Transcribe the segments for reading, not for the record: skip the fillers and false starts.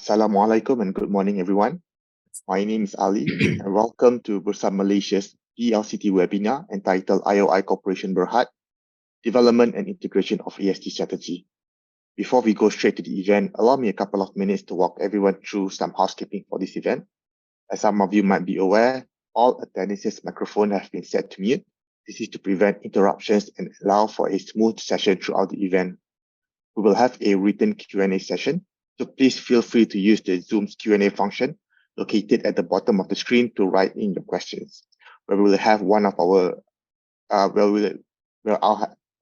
Assalamualaikum and good morning, everyone. My name is Ali and welcome to Bursa Malaysia's PLCT webinar entitled IOI Corporation Berhad, Development and Integration of ESG Strategy. Before we go straight to the event, allow me a couple of minutes to walk everyone through some housekeeping for this event. As some of you might be aware, all attendees' microphones have been set to mute. This is to prevent interruptions and allow for a smooth session throughout the event. We will have a written Q&A session, so please feel free to use the Zoom's Q&A function located at the bottom of the screen to write in your questions, where we will have one of our, I'll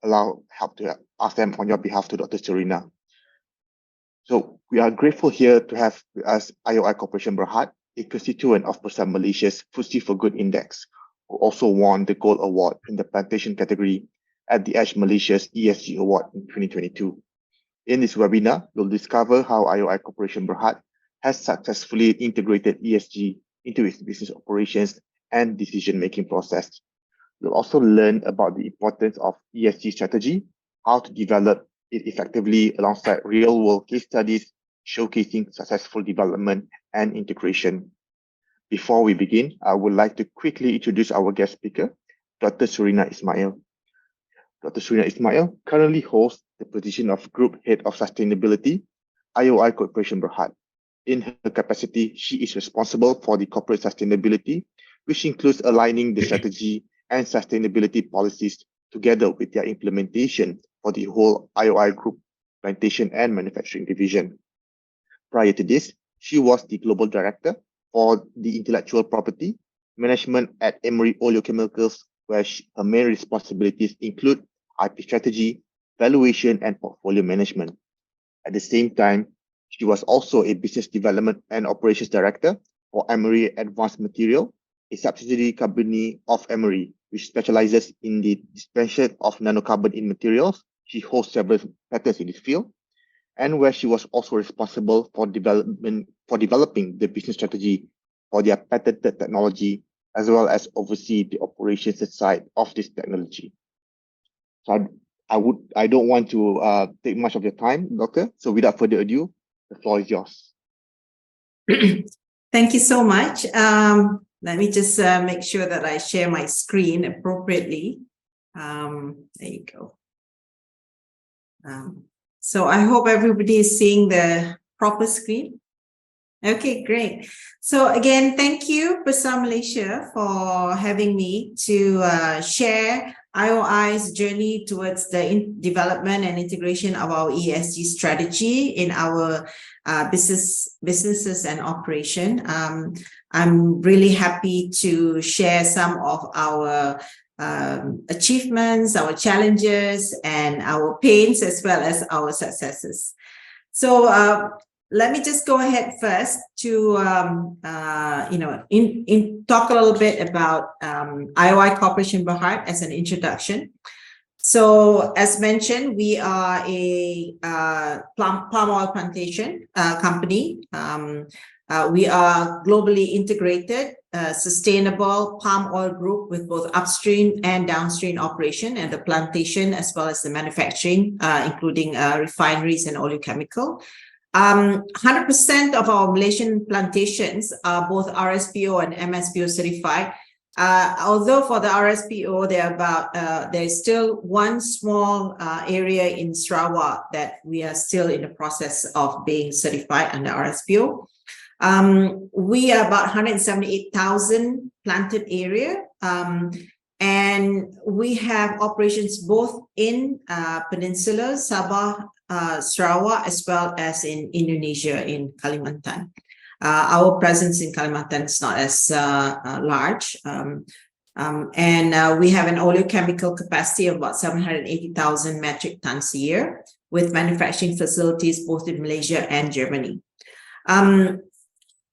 allow help to ask them on your behalf to Dr. Surina. So we are grateful here to have with us IOI Corporation Berhad, a constituent of Bursa Malaysia's FTSE for Good Index, who also won the Gold Award in the Plantation category at the Edge Malaysia's ESG Award in 2022. In this webinar, we'll discover how IOI Corporation Berhad has successfully integrated ESG into its business operations and decision-making process. We'll also learn about the importance of ESG strategy, how to develop it effectively alongside real-world case studies showcasing successful development and integration. Before we begin, I would like to quickly introduce our guest speaker, Dr. Surina Ismail. Dr. Surina Ismail currently holds the position of Group Head of Sustainability, IOI Corporation Berhad. In her capacity, she is responsible for the corporate sustainability, which includes aligning the strategy and sustainability policies together with their implementation for the whole IOI Group Plantation and Manufacturing Division. Prior to this, she was the Global Director for the Intellectual Property Management at Emery Oleochemicals, where her main responsibilities include IP strategy, valuation, and portfolio management. At the same time, she was also a Business Development and Operations Director for Emery Advanced Material, a subsidiary company of Emery, which specializes in the dispensation of nanocarbon in materials. She holds several patents in this field, and where she was also responsible for developing the business strategy for their patented technology, as well as oversee the operations side of this technology. So I don't want to take much of your time, Doctor. So without further ado, the floor is yours. Thank you so much. Let me just make sure that I share my screen appropriately. There you go. So I hope everybody is seeing the proper screen. Okay, great. So again, thank you, Bursa Malaysia, for having me to share IOI's journey towards the development and integration of our ESG strategy in our businesses and operation. I'm really happy to share some of our achievements, our challenges, and our pains, as well as our successes. So let me just go ahead first to talk a little bit about IOI Corporation Berhad as an introduction. So as mentioned, we are a palm oil plantation company. We are globally integrated, sustainable palm oil group with both upstream and downstream operation, and the plantation as well as the manufacturing, including refineries and oleochemical. 100% of our Malaysian plantations are both RSPO and MSPO certified. Although for the RSPO, there's still one small area in Sarawak that we are still in the process of being certified under RSPO. We are about 178,000 planted area, and we have operations both in Peninsula, Sabah, Sarawak, as well as in Indonesia, in Kalimantan. Our presence in Kalimantan is not as large, and we have an oleochemical capacity of about 780,000 metric tons a year, with manufacturing facilities both in Malaysia and Germany.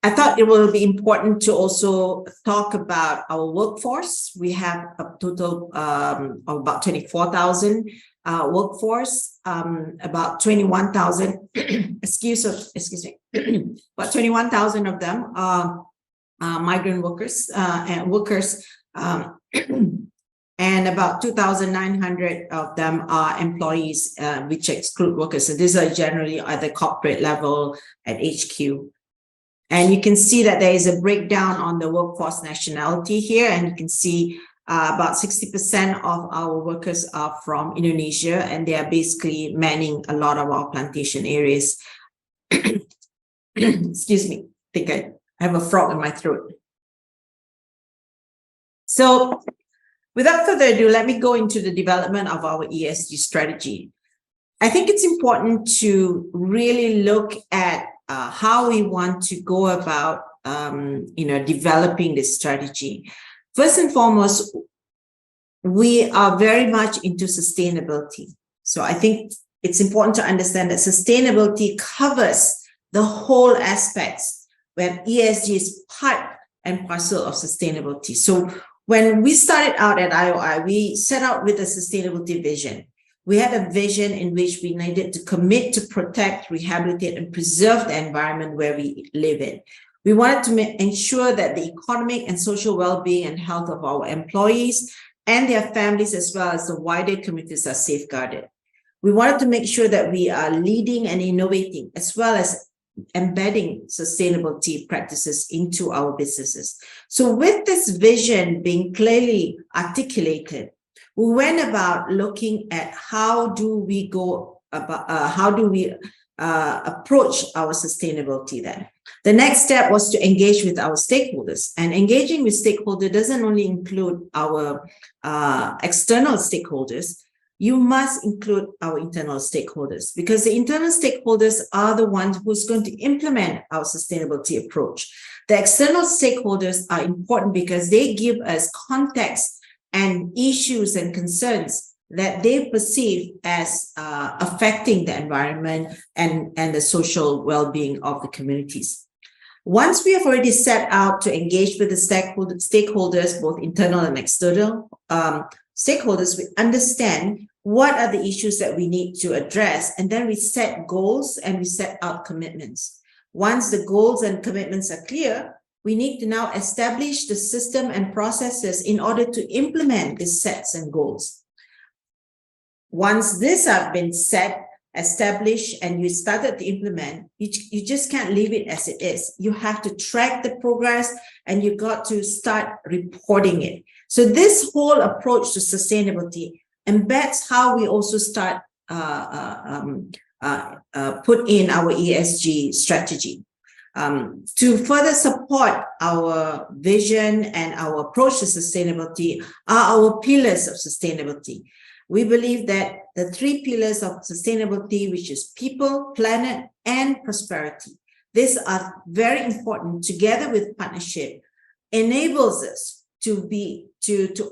I thought it will be important to also talk about our workforce. We have a total of about 24,000 workforce, about 21,000, excuse me, about 21,000 of them are migrant workers and and about 2,900 of them are employees, which exclude workers. So these are generally at the corporate level at HQ. And you can see that there is a breakdown on the workforce nationality here, and you can see about 60% of our workers are from Indonesia, and they are basically manning a lot of our plantation areas. Excuse me, I think I have a frog in my throat. So without further ado, let me go into the development of our ESG strategy. I think it's important to really look at how we want to go about developing this strategy. First and foremost, we are very much into sustainability. So I think it's important to understand that sustainability covers the whole aspects, where ESG is part and parcel of sustainability. So when we started out at IOI, we set out with a sustainability vision. We had a vision in which we needed to commit to protect, rehabilitate, and preserve the environment where we live in. We wanted to ensure that the economic and social well-being and health of our employees and their families, as well as the wider communities, are safeguarded. We wanted to make sure that we are leading and innovating, as well as embedding sustainability practices into our businesses. So with this vision being clearly articulated, we went about looking at how do we go about, approach our sustainability then. The next step was to engage with our stakeholders, and engaging with stakeholders doesn't only include our external stakeholders. You must include our internal stakeholders, because the internal stakeholders are the ones who's going to implement our sustainability approach. The external stakeholders are important because they give us context and issues and concerns that they perceive as affecting the environment and the social well-being of the communities. Once we have already set out to engage with the stakeholders, both internal and external stakeholders, we understand what are the issues that we need to address, and then we set goals and we set out commitments. Once the goals and commitments are clear, we need to now establish the system and processes in order to implement these sets and goals. Once these have been set, established, and you started to implement, you just can't leave it as it is. You have to track the progress, and you got to start reporting it. So this whole approach to sustainability embeds how we also start put in our ESG strategy. To further support our vision and our approach to sustainability are our pillars of sustainability. We believe that the three pillars of sustainability, which is people, planet, and prosperity, these are very important, together with partnership, enables us to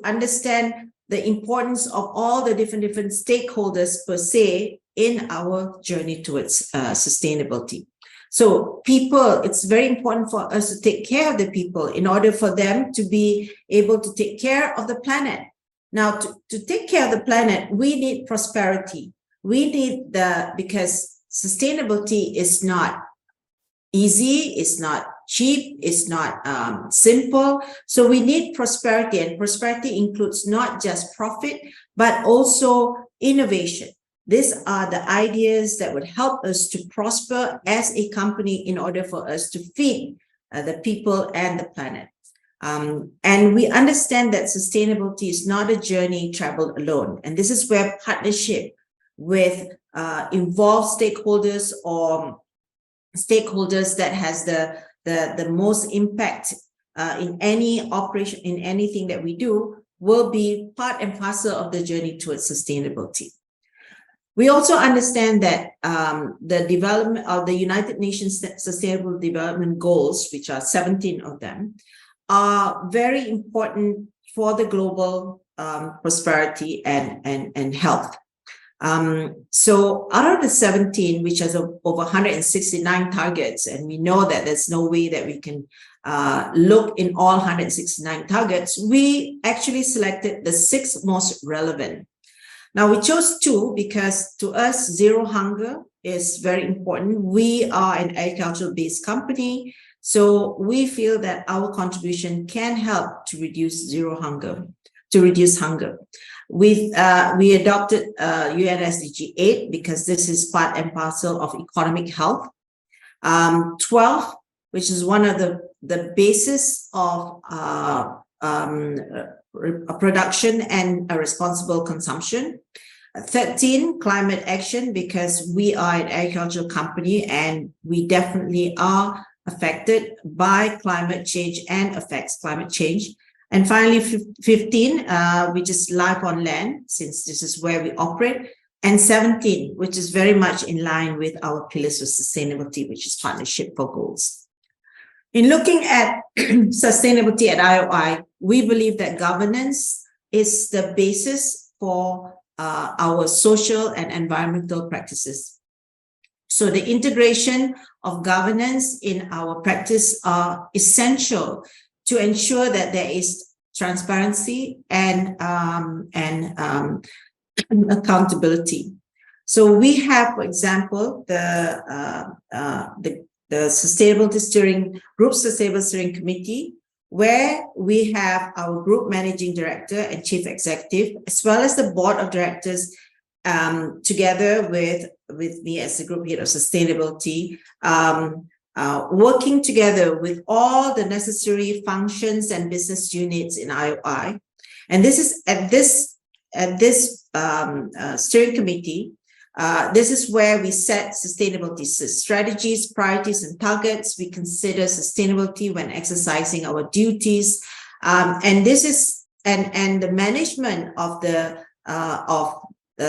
understand the importance of all the different stakeholders per se in our journey towards sustainability. So people, it's very important for us to take care of the people in order for them to be able to take care of the planet. Now, to take care of the planet, we need prosperity. We need because sustainability is not easy, it's not cheap, it's not simple. So we need prosperity, and prosperity includes not just profit, but also innovation. These are the ideas that would help us to prosper as a company in order for us to feed the people and the planet. And we understand that sustainability is not a journey traveled alone. And this is where partnership with involved stakeholders or stakeholders that has the most impact in any operation, in anything that we do, will be part and parcel of the journey towards sustainability. We also understand that the development of the United Nations Sustainable Development Goals, which are 17 of them, are very important for the global prosperity and health. So out of the 17, which has over 169 targets, and we know that there's no way that we can look in all 169 targets, we actually selected the 6 most relevant. Now, we chose 2 because to us, zero hunger is very important. We are an agricultural-based company, so we feel that our contribution can help to reduce zero hunger. to reduce hunger. We adopted UN SDG 8 because this is part and parcel of economic health. 12, which is one of the basis of production and a responsible consumption. 13, climate action, because we are an agricultural company and we definitely are affected by climate change and affects climate change. And finally, 15, which is life on land, since this is where we operate. And 17, which is very much in line with our pillars of sustainability, which is partnership for goals. In looking at sustainability at IOI, we believe that governance is the basis for our social and environmental practices. So the integration of governance in our practice are essential to ensure that there is transparency and accountability. So we have, for example, the Sustainability Steering Group Sustainable Steering Committee, where we have our group managing director and chief executive, as well as the board of directors, together with me as the group head of sustainability, working together with all the necessary functions and business units in IOI. And this is at this steering committee. This is where we set sustainability strategies, priorities, and targets. We consider sustainability when exercising our duties, and this is and the management of the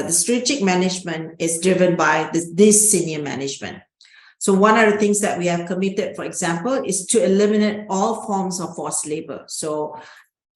strategic management is driven by this senior management. So one of the things that we have committed, for example, is to eliminate all forms of forced labor. So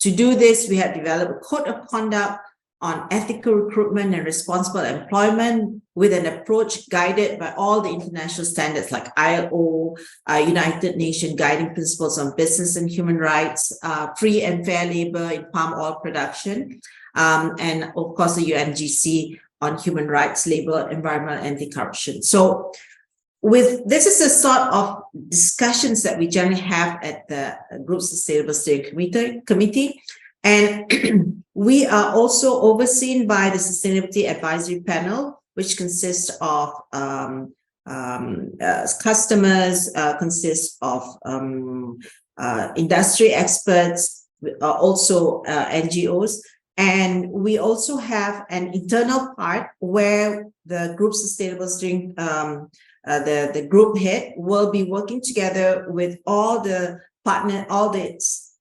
to do this, we have developed a code of conduct on ethical recruitment and responsible employment with an approach guided by all the international standards like ILO, United Nations Guiding Principles on Business and Human Rights, free and fair labor in palm oil production, and of course the UNGC on human rights, labor, environmental, anti-corruption. So this is the sort of discussions that we generally have at the Group Sustainable Steering Committee. And we are also overseen by the Sustainability Advisory Panel, which consists of customers, consists of industry experts, also NGOs. And we also have an internal part where the Group Sustainable Steering, the group head will be working together with all the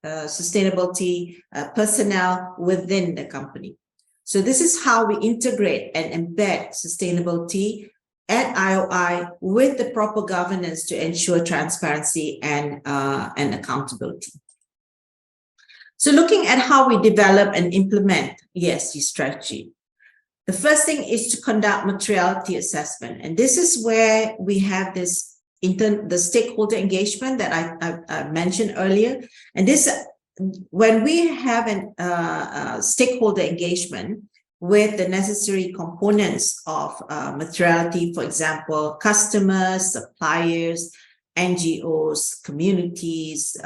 sustainability personnel within the company. So this is how we integrate and embed sustainability at IOI with the proper governance to ensure transparency and accountability. So looking at how we develop and implement ESG strategy, the first thing is to conduct materiality assessment. And this is where we have this the stakeholder engagement that I mentioned earlier. And this, when we have a stakeholder engagement with the necessary components of materiality, for example, customers, suppliers, NGOs, communities,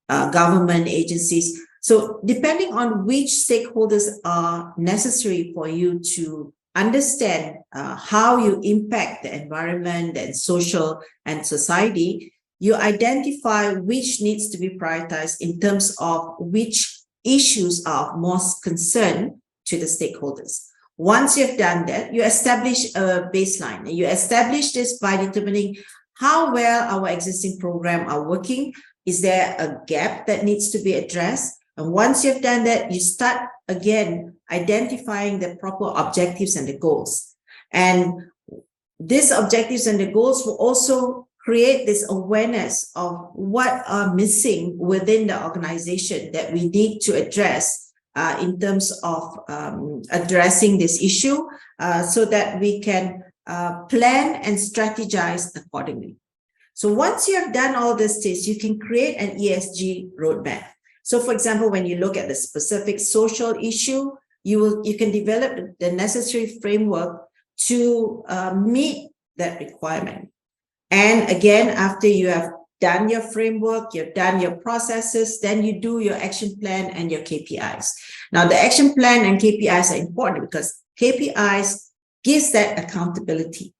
government agencies. So depending on which stakeholders are necessary for you to understand how you impact the environment and social and society, you identify which needs to be prioritized in terms of which issues are of most concern to the stakeholders. Once you've done that, you establish a baseline. You establish this by determining how well our existing program are working. Is there a gap that needs to be addressed? And once you've done that, you start again identifying the proper objectives and the goals. And these objectives and the goals will also create this awareness of what are missing within the organization that we need to address in terms of addressing this issue so that we can plan and strategize accordingly. So once you have done all these things, you can create an ESG roadmap. So for example, when you look at the specific social issue, you can develop the necessary framework to meet that requirement. And again, after you have done your framework, you've done your processes, then you do your action plan and your KPIs. Now, the action plan and KPIs are important because KPIs gives that accountability.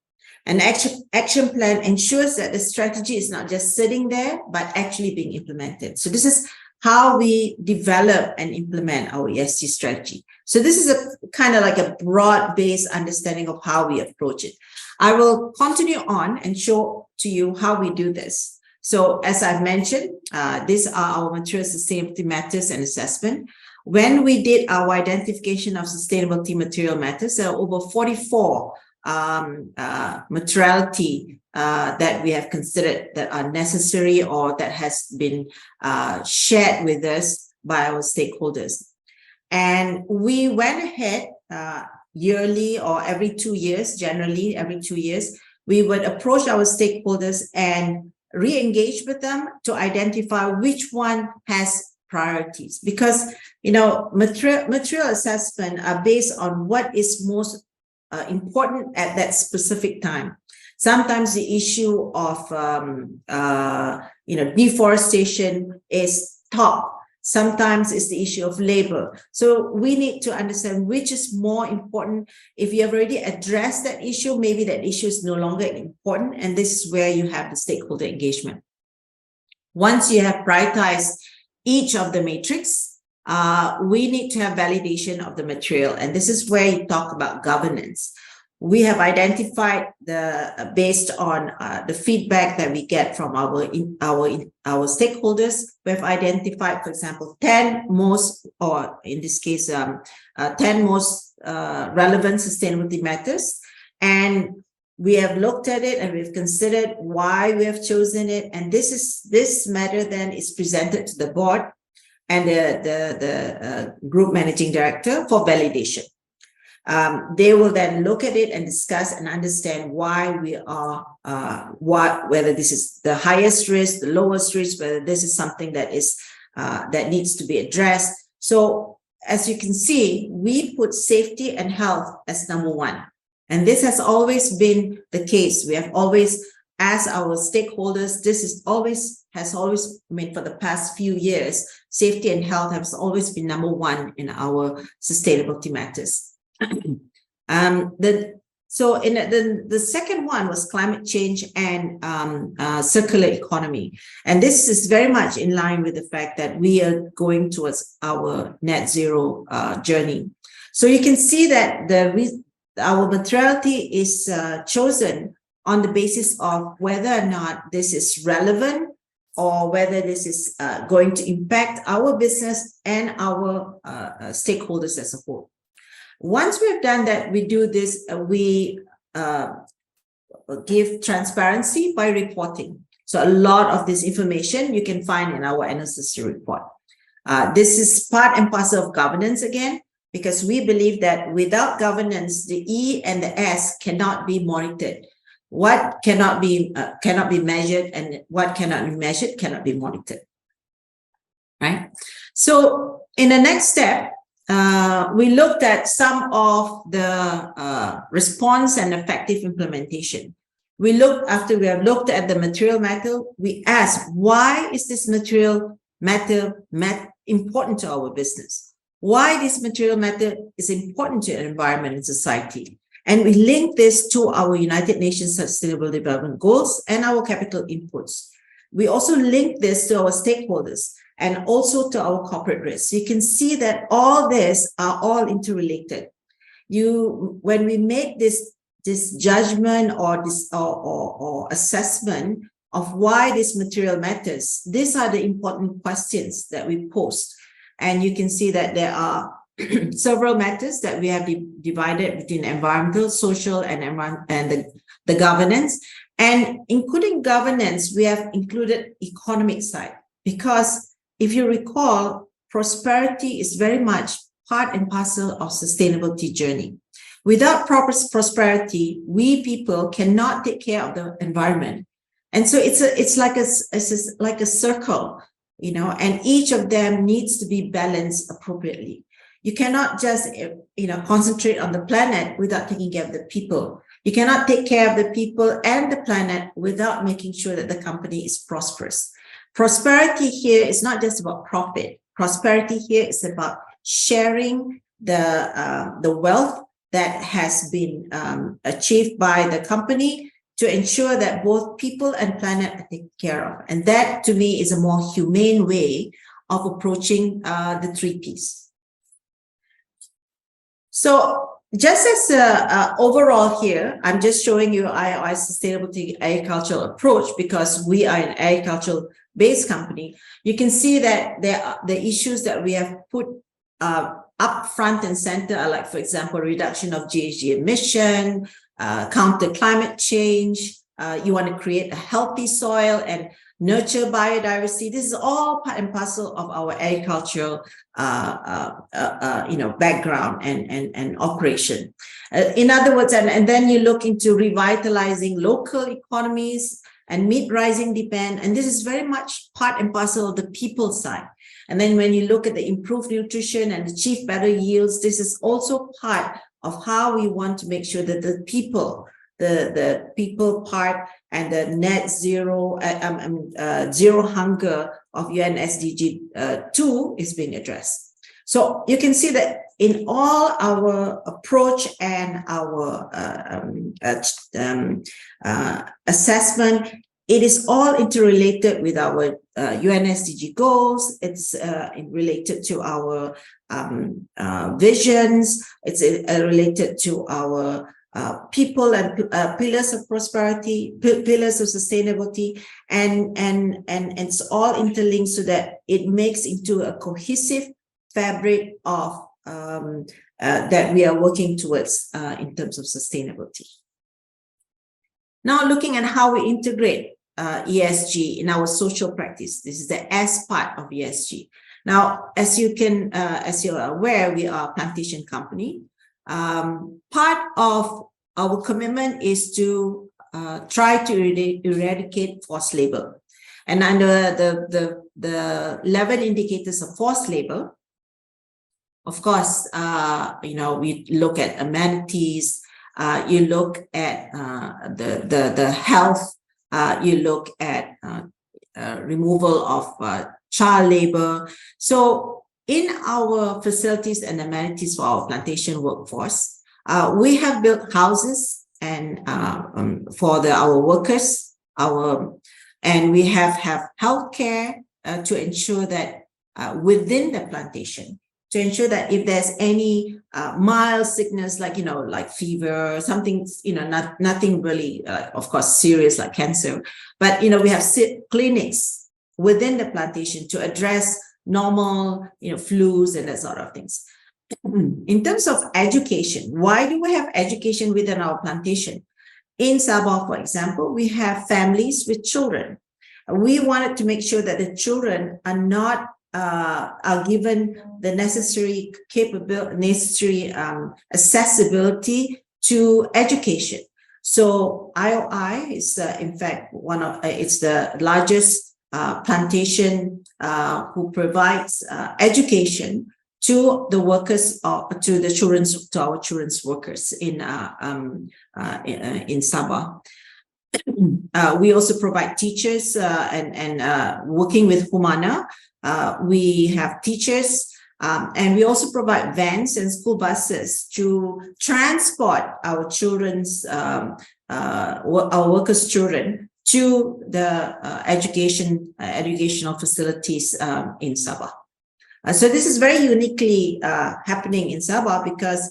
An action plan ensures that the strategy is not just sitting there, but actually being implemented. So this is how we develop and implement our ESG strategy. So this is a kind of like a broad-based understanding of how we approach it. I will continue on and show to you how we do this. So as I've mentioned, these are our material sustainability matters and assessment. When we did our identification of sustainability material matters, there are over 44 materiality that we have considered that are necessary or that has been shared with us by our stakeholders. And we went ahead yearly or every 2 years, generally every 2 years, we would approach our stakeholders and re-engage with them to identify which one has priorities. Because, you know, material assessment are based on what is most important at that specific time. Sometimes the issue of deforestation is top. Sometimes it's the issue of labor. So we need to understand which is more important. If you have already addressed that issue, maybe that issue is no longer important, and this is where you have the stakeholder engagement. Once you have prioritized each of the matrix, we need to have validation of the material, and this is where you talk about governance. We have identified based on the feedback that we get from our stakeholders. We have identified, for example, 10 most, or in this case, 10 most relevant sustainability matters, and we have looked at it and we've considered why we have chosen it. And this matter then is presented to the board and the group managing director for validation. They will then look at it and discuss and understand why we are, whether this is the highest risk, the lowest risk, whether this is something that is that needs to be addressed. So as you can see, we put safety and health as number one. And this has always been the case. We have always asked our stakeholders, this is has always been for the past few years, safety and health has always been number one in our sustainability matters. The second one was climate change and circular economy. And this is very much in line with the fact that we are going towards our net zero journey. So you can see that our materiality is chosen on the basis of whether or not this is relevant or whether this is going to impact our business and our stakeholders as a whole. Once we've done that, we do this, we give transparency by reporting. So a lot of this information you can find in our analysis report. This is part and parcel of governance again, because we believe that without governance, the E and the S cannot be monitored. What cannot be measured and what cannot be measured cannot be monitored, right? So in the next step, we looked at some of the response and effective implementation. After we have looked at the material matter, we asked, why is this material matter important to our business? Why this material matter is important to the environment and society? And we link this to our United Nations Sustainable Development Goals and our capital inputs. We also link this to our stakeholders and also to our corporate risks. You can see that all this are all interrelated. When we make this judgment or this or assessment of why this material matters, these are the important questions that we post. And you can see that there are several matters that we have divided between environmental, social, and the governance. And including governance, we have included economic side, because if you recall, prosperity is very much part and parcel of sustainability journey. Without proper prosperity, we people cannot take care of the environment. And so it's like a circle, you know, and each of them needs to be balanced appropriately. You cannot just, concentrate on the planet without taking care of the people. You cannot take care of the people and the planet without making sure that the company is prosperous. Prosperity here is not just about profit. Prosperity here is about sharing the wealth that has been achieved by the company to ensure that both people and planet are taken care of. And that, to me, is a more humane way of approaching the 3 Ps. So just as overall here, I'm just showing you IOI Sustainability Agricultural Approach because we are an agricultural-based company. You can see that the issues that we have put up front and center are like, for example, reduction of GHG emission, counter climate change. You want to create a healthy soil and nurture biodiversity. This is all part and parcel of our agricultural, background and operation. In other words, and then you look into revitalizing local economies and meet rising demand. And this is very much part and parcel of the people side. And then when you look at the improved nutrition and achieve better yields, this is also part of how we want to make sure that the people part and the net zero, zero hunger of UN SDG 2 is being addressed. So you can see that in all our approach and our assessment, it is all interrelated with our UN SDG goals. It's related to our visions. It's related to our people and pillars of prosperity, pillars of sustainability, and it's all interlinked so that it makes into a cohesive fabric of that we are working towards in terms of sustainability. Now, looking at how we integrate ESG in our social practice. This is the S part of ESG. Now, as you're aware, we are a plantation company. Part of our commitment is to try to eradicate forced labor. And under the 11 indicators of forced labor, of course, we look at amenities, you look at the health, you look at removal of child labor. So in our facilities and amenities for our plantation workforce, we have built houses and for our workers, and we have healthcare to ensure that within the plantation, to ensure that if there's any mild sickness, like fever, something, nothing really, of course, serious like cancer, but, we have clinics within the plantation to address normal, flus and that sort of things. In terms of education, why do we have education within our plantation? In Sabah, for example, we have families with children. We wanted to make sure that the children are not are given the necessary accessibility to education. So IOI is in fact it's the largest plantation who provides education to the workers, to our children's workers in Sabah. We also provide teachers and working with Humana. We have teachers and we also provide vans and school buses to transport our our workers' children to the educational facilities in Sabah. So this is very uniquely happening in Sabah because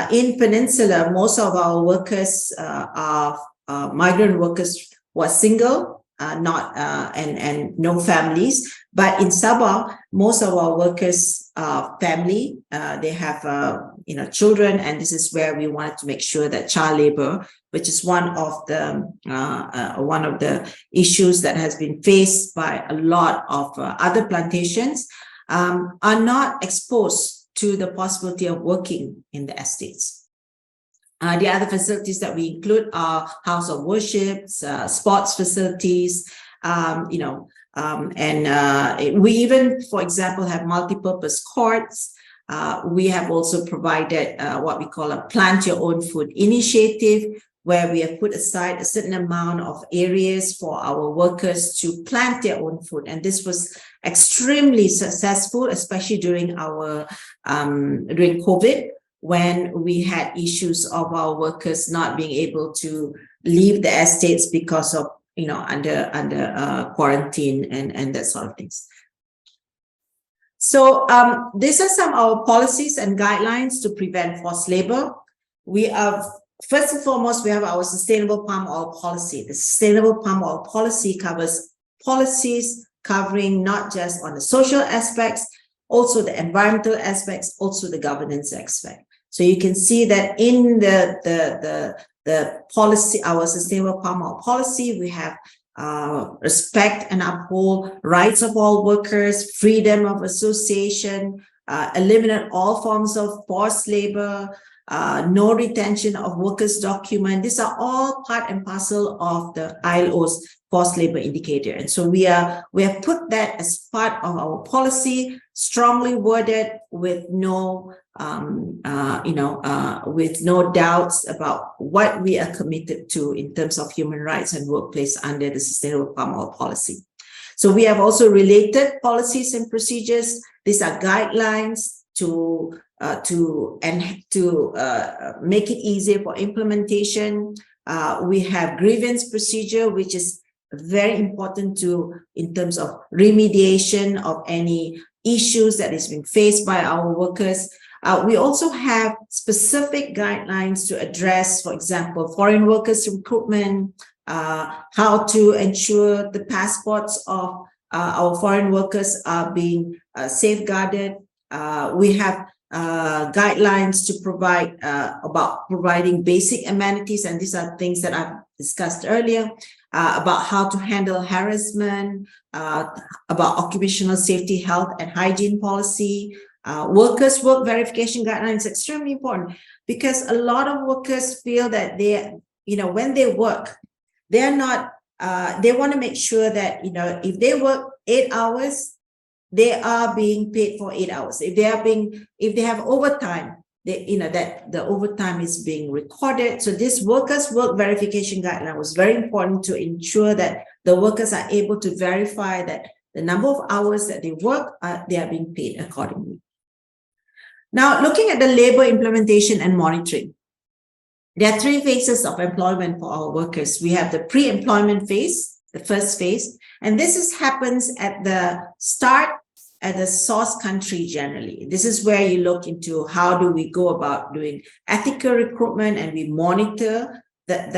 in Peninsula, most of our workers are migrant workers who are single, and no families. But in Sabah, most of our workers are family. They have children, and this is where we wanted to make sure that child labor, which is one of the issues that has been faced by a lot of other plantations, are not exposed to the possibility of working in the estates. The other facilities that we include are house of worships, sports facilities, and we even, for example, have multi-purpose courts. We have also provided what we call a plant your own food initiative, where we have put aside a certain amount of areas for our workers to plant their own food. And this was extremely successful, especially during during COVID, when we had issues of our workers not being able to leave the estates because of, under quarantine and that sort of things. So these are some of our policies and guidelines to prevent forced labor. We have, first and foremost, we have our sustainable palm oil policy. The sustainable palm oil policy covers policies covering not just on the social aspects, also the environmental aspects, also the governance aspect. So you can see that in the policy, our sustainable palm oil policy, we have respect and uphold rights of all workers, freedom of association, eliminate all forms of forced labor, no retention of workers' document. These are all part and parcel of the ILO's forced labor indicator. And so we have put that as part of our policy, strongly worded with no with no doubts about what we are committed to in terms of human rights and workplace under the sustainable palm oil policy. So we have also related policies and procedures. These are guidelines to make it easier for implementation. We have grievance procedure, which is very important in terms of remediation of any issues that is being faced by our workers. We also have specific guidelines to address, for example, foreign workers recruitment, how to ensure the passports of our foreign workers are being safeguarded. We have guidelines to provide about providing basic amenities, and these are things that I've discussed earlier, about how to handle harassment, about occupational safety, health, and hygiene policy. Workers' work verification guidelines are extremely important because a lot of workers feel that when they work, they're not, they want to make sure that, if they work 8 hours, they are being paid for 8 hours. If they have overtime, that the overtime is being recorded. So this workers' work verification guideline was very important to ensure that the workers are able to verify that the number of hours that they work, they are being paid accordingly. Now, looking at the labor implementation and monitoring, there are 3 phases of employment for our workers. We have the pre-employment phase, the first phase, and this happens at the start at the source country generally. This is where you look into how do we go about doing ethical recruitment, and we monitor that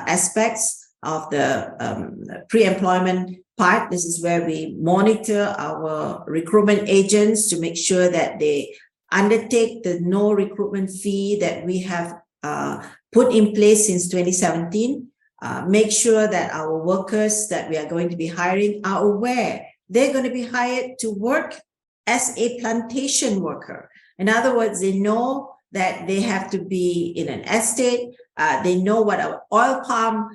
aspects of the pre-employment part. This is where we monitor our recruitment agents to make sure that they undertake the no recruitment fee that we have put in place since 2017. Make sure that our workers that we are going to be hiring are aware they're going to be hired to work as a plantation worker. In other words, they know that they have to be in an estate. They know what our oil palm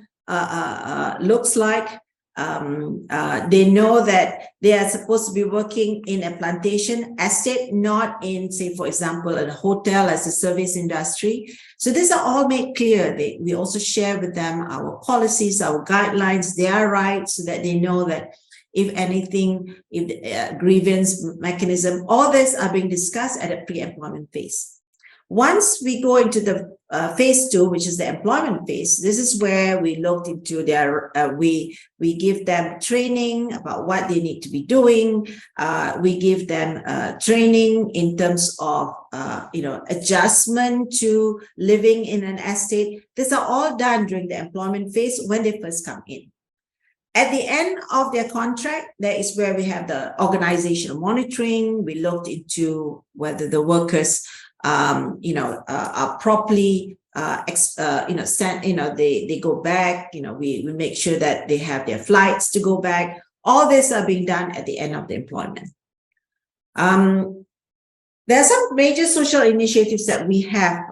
looks like. They know that they are supposed to be working in a plantation estate, not in, say, for example, a hotel as a service industry. So these are all made clear. We also share with them our policies, our guidelines, their rights, so that they know that if anything, if the grievance mechanism, all this are being discussed at a pre-employment phase. Once we go into the phase 2, which is the employment phase, this is where we looked into their, we give them training about what they need to be doing. We give them training in terms of, adjustment to living in an estate. These are all done during the employment phase when they first come in. At the end of their contract, that is where we have the organizational monitoring. We looked into whether the workers are properly, they go back, we make sure that they have their flights to go back. All this are being done at the end of the employment. There are some major social initiatives that we have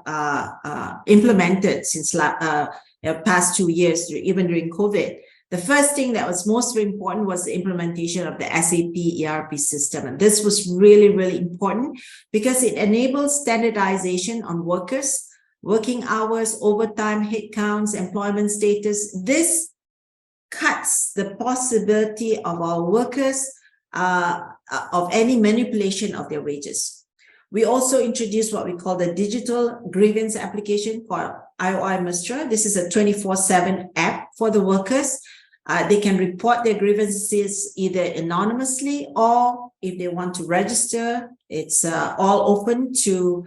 implemented since past 2 years, even during COVID. The first thing that was most important was the implementation of the SAP ERP system. And this was really, really important because it enables standardization on workers. working hours, overtime, headcounts, employment status. This cuts the possibility of our workers of any manipulation of their wages. We also introduced what we call the digital grievance application for IOI Mesra. This is a 24/7 app for the workers. They can report their grievances either anonymously or if they want to register, it's all open to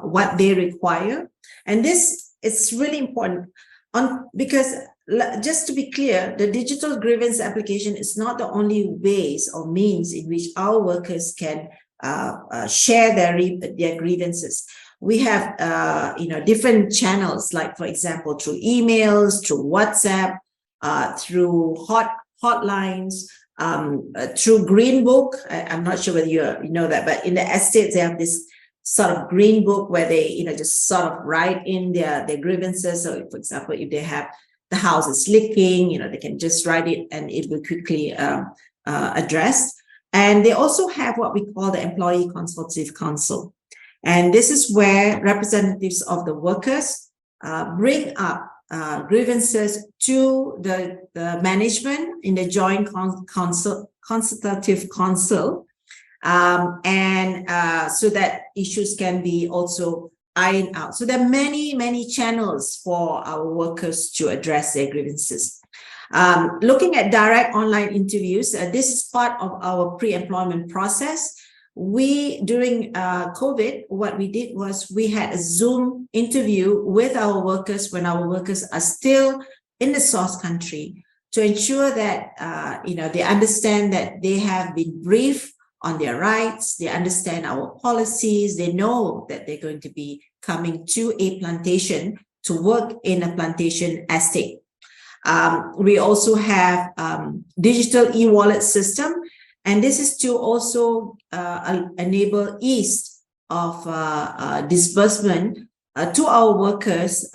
what they require. And this is really important because just to be clear, the digital grievance application is not the only ways or means in which our workers can share their grievances. We have different channels, like for example, through emails, through WhatsApp, through hotlines, through Green Book. I'm not sure whether you know that, but in the estates, they have this sort of Green Book where they just sort of write in their grievances. So for example, if they have the house is leaking, they can just write it and it will quickly addressed. And they also have what we call the Employee Consultative Council. And this is where representatives of the workers bring up grievances to the management in the Joint Consultative Council, and so that issues can be also ironed out. So there are many, many channels for our workers to address their grievances. Looking at direct online interviews, this is part of our pre-employment process. During COVID, what we did was we had a Zoom interview with our workers when our workers are still in the source country to ensure that, they understand that they have been briefed on their rights, they understand our policies, they know that they're going to be coming to a plantation to work in a plantation estate. We also have digital e-wallet system, and this is to also enable ease of disbursement to our workers,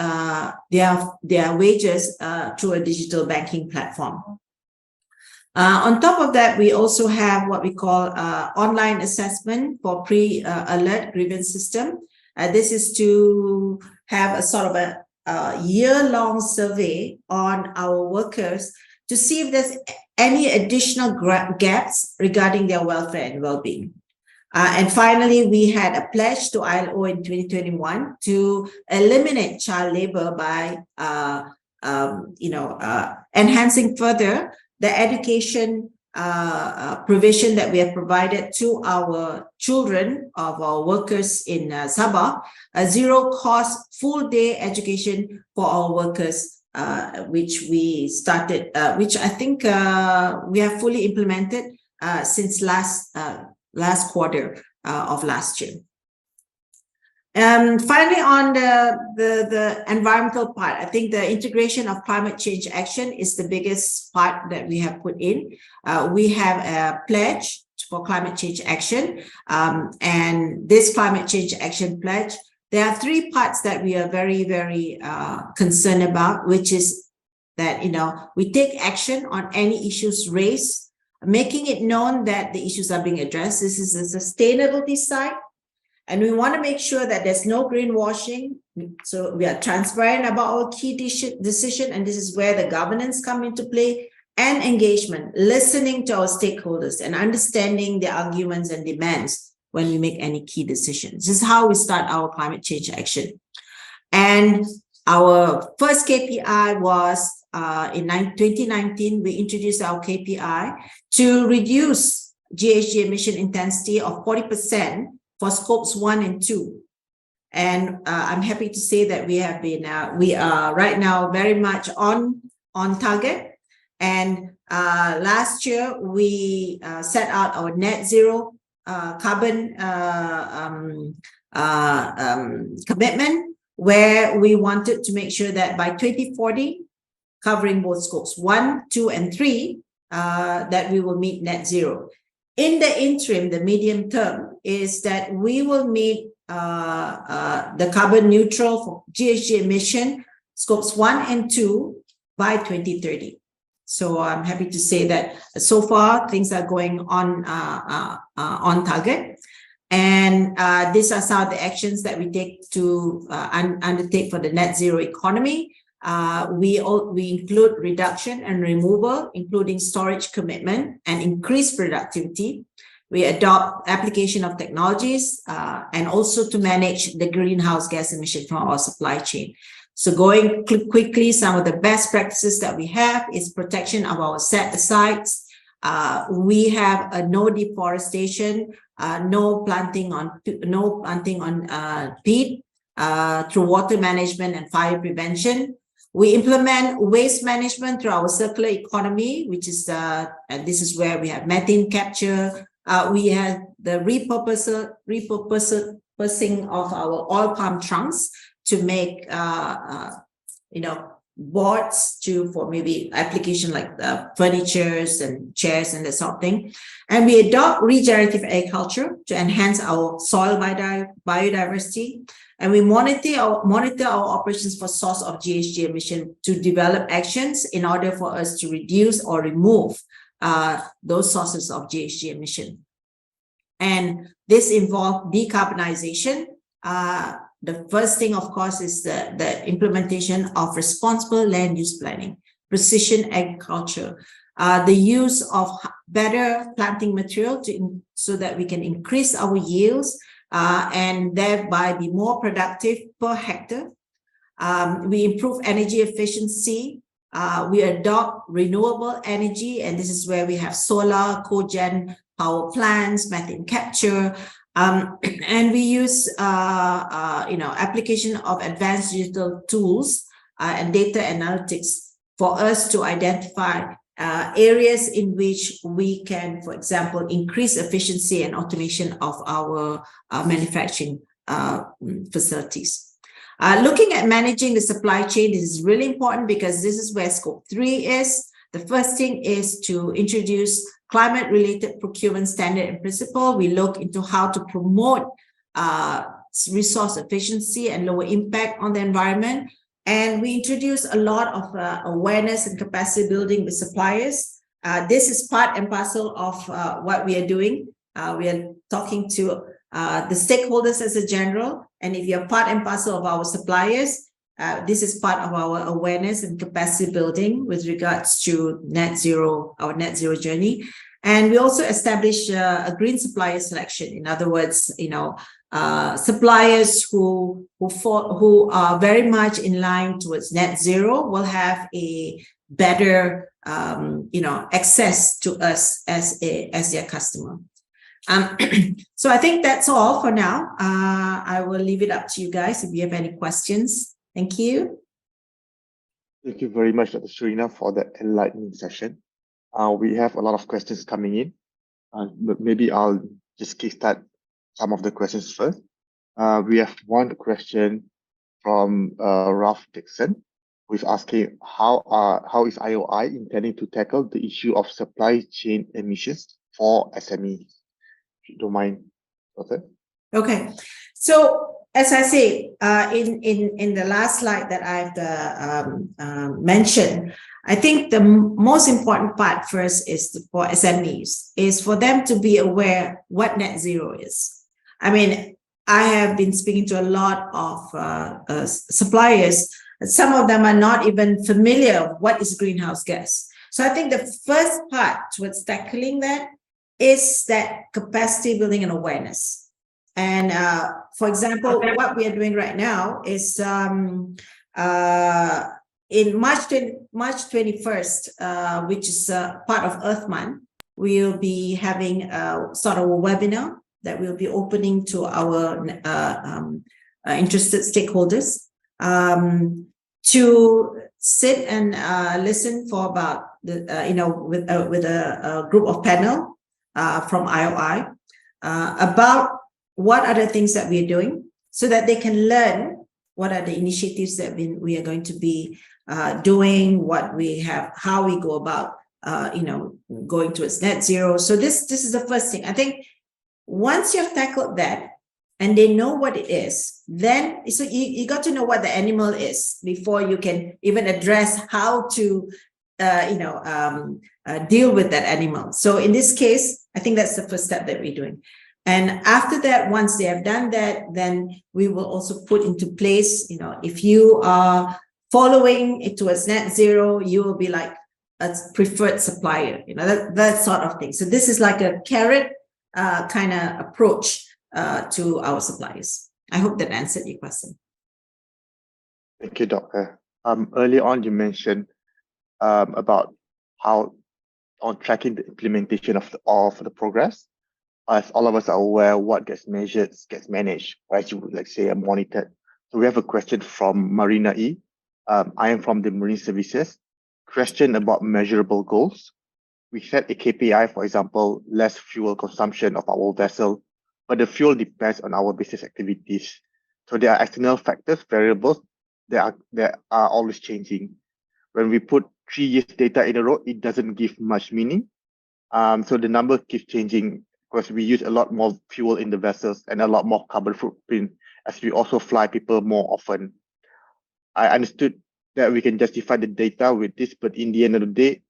their wages through a digital banking platform. On top of that, we also have what we call online assessment for pre-alert grievance system. This is to have a sort of a year-long survey on our workers to see if there's any additional gaps regarding their welfare and well-being. And finally, we had a pledge to ILO in 2021 to eliminate child labor by enhancing further the education provision that we have provided to our children of our workers in Sabah, a zero-cost full-day education for our workers, which we started, which I think we have fully implemented since last quarter of last year. Finally, on the environmental part, I think the integration of climate change action is the biggest part that we have put in. We have a pledge for climate change action, and this climate change action pledge, there are three parts that we are very, very concerned about, which is that, we take action on any issues raised, making it known that the issues are being addressed. This is a sustainability side. And we want to make sure that there's no greenwashing. So we are transparent about our key decision, and this is where the governance come into play, and engagement, listening to our stakeholders and understanding their arguments and demands when we make any key decisions. This is how we start our climate change action. And our first KPI was in 2019, we introduced our KPI to reduce GHG emission intensity of 40% for scopes 1 and 2. And I'm happy to say that we have been, we are right now very much on target. And last year, we set out our net zero carbon commitment, where we wanted to make sure that by 2040, covering both scopes 1, 2, and 3, that we will meet net zero. In the interim, the medium term is that we will meet the carbon neutral for GHG emission, scopes 1 and 2 by 2030. So I'm happy to say that so far things are going on target. And these are some of the actions that we take to undertake for the net zero economy. We include reduction and removal, including storage commitment and increased productivity. We adopt application of technologies and also to manage the greenhouse gas emission from our supply chain. So going quickly, some of the best practices that we have is protection of our set-asides. We have a no deforestation, no planting on peat through water management and fire prevention. We implement waste management through our circular economy, which is and this is where we have methane capture. We have the repurposing of our oil palm trunks to make boards for maybe application like furnitures and chairs and that sort of thing. And we adopt regenerative agriculture to enhance our soil biodiversity. And we monitor our operations for source of GHG emission to develop actions in order for us to reduce or remove those sources of GHG emission. And this involves decarbonization. The first thing, of course, is the implementation of responsible land use planning, precision agriculture, the use of better planting material so that we can increase our yields and thereby be more productive per hectare. We improve energy efficiency. We adopt renewable energy, and this is where we have solar, cogen power plants, methane capture. And we use, application of advanced digital tools and data analytics for us to identify areas in which we can, for example, increase efficiency and automation of our manufacturing facilities. Looking at managing the supply chain, this is really important because this is where scope 3 is. The first thing is to introduce climate-related procurement standard and principle. We look into how to promote resource efficiency and lower impact on the environment. And we introduce a lot of awareness and capacity building with suppliers. This is part and parcel of what we are doing. We are talking to the stakeholders as a general. And if you're part and parcel of our suppliers, this is part of our awareness and capacity building with regards to net zero, our net zero journey. And we also establish a green supplier selection. In other words, suppliers who are very much in line towards net zero will have a better, access to us as their customer. So I think that's all for now. I will leave it up to you guys if you have any questions. Thank you. Thank you very much, Dr. Surina, for the enlightening session. We have a lot of questions coming in. But maybe I'll just kickstart some of the questions first. We have one question from Ralph Dixon, who is asking how is IOI intending to tackle the issue of supply chain emissions for SMEs? If you don't mind, Doctor. Okay, so as I say, in the last slide that I've mentioned, I think the most important part first is for SMEs, is for them to be aware what net zero is. I mean, I have been speaking to a lot of suppliers. Some of them are not even familiar with what is greenhouse gas. So I think the first part towards tackling that is that capacity building and awareness. And for example, what we are doing right now is in March 21st, which is part of Earth Month, we'll be having a sort of a webinar that we'll be opening to our interested stakeholders to sit and listen for about with a group of panel from IOI about what are the things that we are doing, so that they can learn what are the initiatives that we are going to be doing, what we have, how we go about going towards net zero. So this is the first thing. I think once you've tackled that and they know what it is, then so you got to know what the animal is before you can even address how to deal with that animal. So in this case, I think that's the first step that we're doing. And after that, once they have done that, then we will also put into place, if you are following it towards net zero, you will be like a preferred supplier, that sort of thing. So this is like a carrot kind of approach to our suppliers. I hope that answered your question. Thank you, Doctor. Earlier on, you mentioned about how on tracking the implementation of the progress. As all of us are aware, what gets measured gets managed, or as you would like say, monitored. So we have a question from Marina E. I am from the Marine Services. Question about measurable goals. We set a KPI, for example, less fuel consumption of our vessel, but the fuel depends on our business activities. So there are external factors, variables that are always changing. When we put 3 years data in a row, it doesn't give much meaning. So the number keeps changing because we use a lot more fuel in the vessels and a lot more carbon footprint as we also fly people more often. I understood that we can justify the data with this, but in the end of the day,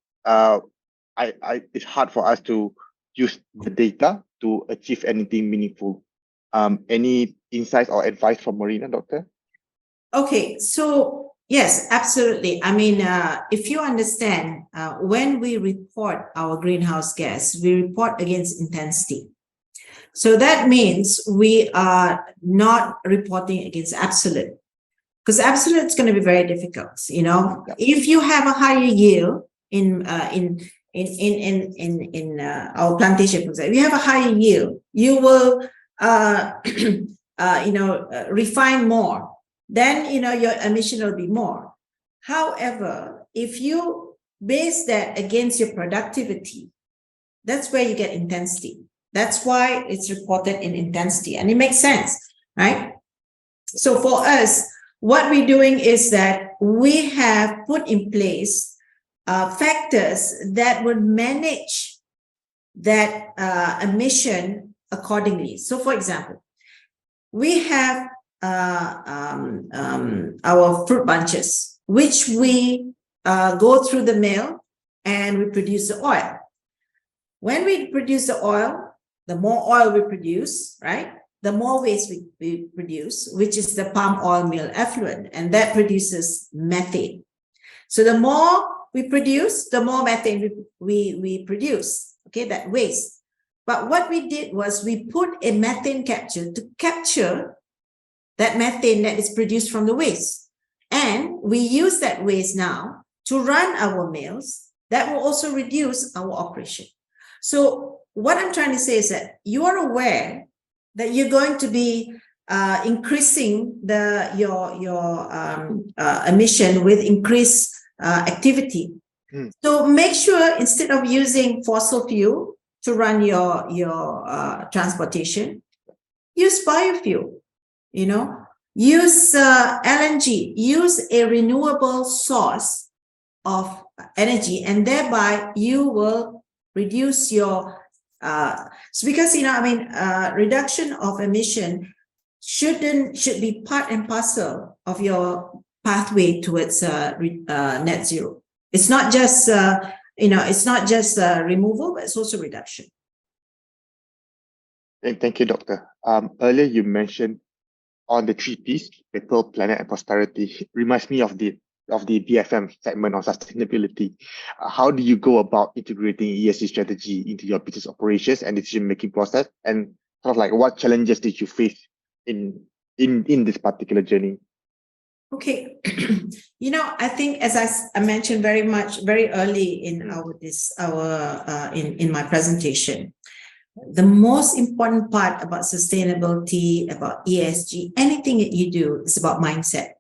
it's hard for us to use the data to achieve anything meaningful. Any insights or advice from Marina, Doctor? Okay, so yes, absolutely. I mean, if you understand, when we report our greenhouse gas, we report against intensity. So that means we are not reporting against absolute, because absolute is going to be very difficult. If you have a higher yield in our plantation, for example, if you have a higher yield, you will refine more. Then your emission will be more. However, if you base that against your productivity, that's where you get intensity. That's why it's reported in intensity, and it makes sense, right? So for us, what we're doing is that we have put in place factors that would manage that emission accordingly. So for example, we have our fruit bunches, which we go through the mill and we produce the oil. When we produce the oil, the more oil we produce, right? The more waste we produce, which is the palm oil meal effluent, and that produces methane. So the more we produce, the more methane we produce, okay, that waste. But what we did was we put a methane capture to capture that methane that is produced from the waste. And we use that waste now to run our mills. That will also reduce our operation. So what I'm trying to say is that you are aware that you're going to be increasing your emission with increased activity. So make sure instead of using fossil fuel to run your transportation, use biofuel. Use LNG, use a renewable source of energy, and thereby you will reduce your because reduction of emission should be part and parcel of your pathway towards net zero. It's not just removal, but it's also reduction. Thank you, Doctor. Earlier you mentioned on the 3 Ps, people, planet, and prosperity. Reminds me of the BFM segment on sustainability. How do you go about integrating ESG strategy into your business operations and decision-making process? And sort of like what challenges did you face in this particular journey? Okay, I think as I mentioned very early in in my presentation, the most important part about sustainability, about ESG, anything that you do is about mindset.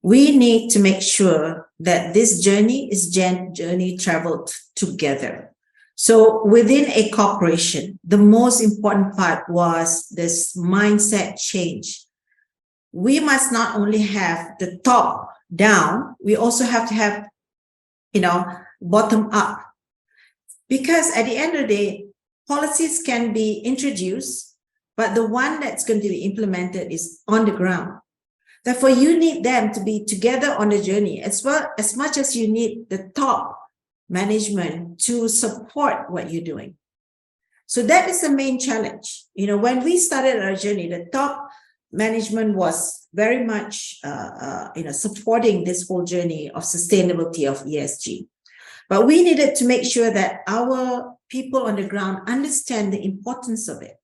We need to make sure that this journey is journey traveled together. So within a corporation, the most important part was this mindset change. We must not only have the top down, we also have to have, bottom up. Because at the end of the day, policies can be introduced, but the one that's going to be implemented is on the ground. Therefore, you need them to be together on the journey as well, as much as you need the top management to support what you're doing. So that is the main challenge. When we started our journey, the top management was very much, supporting this whole journey of sustainability of ESG. But we needed to make sure that our people on the ground understand the importance of it.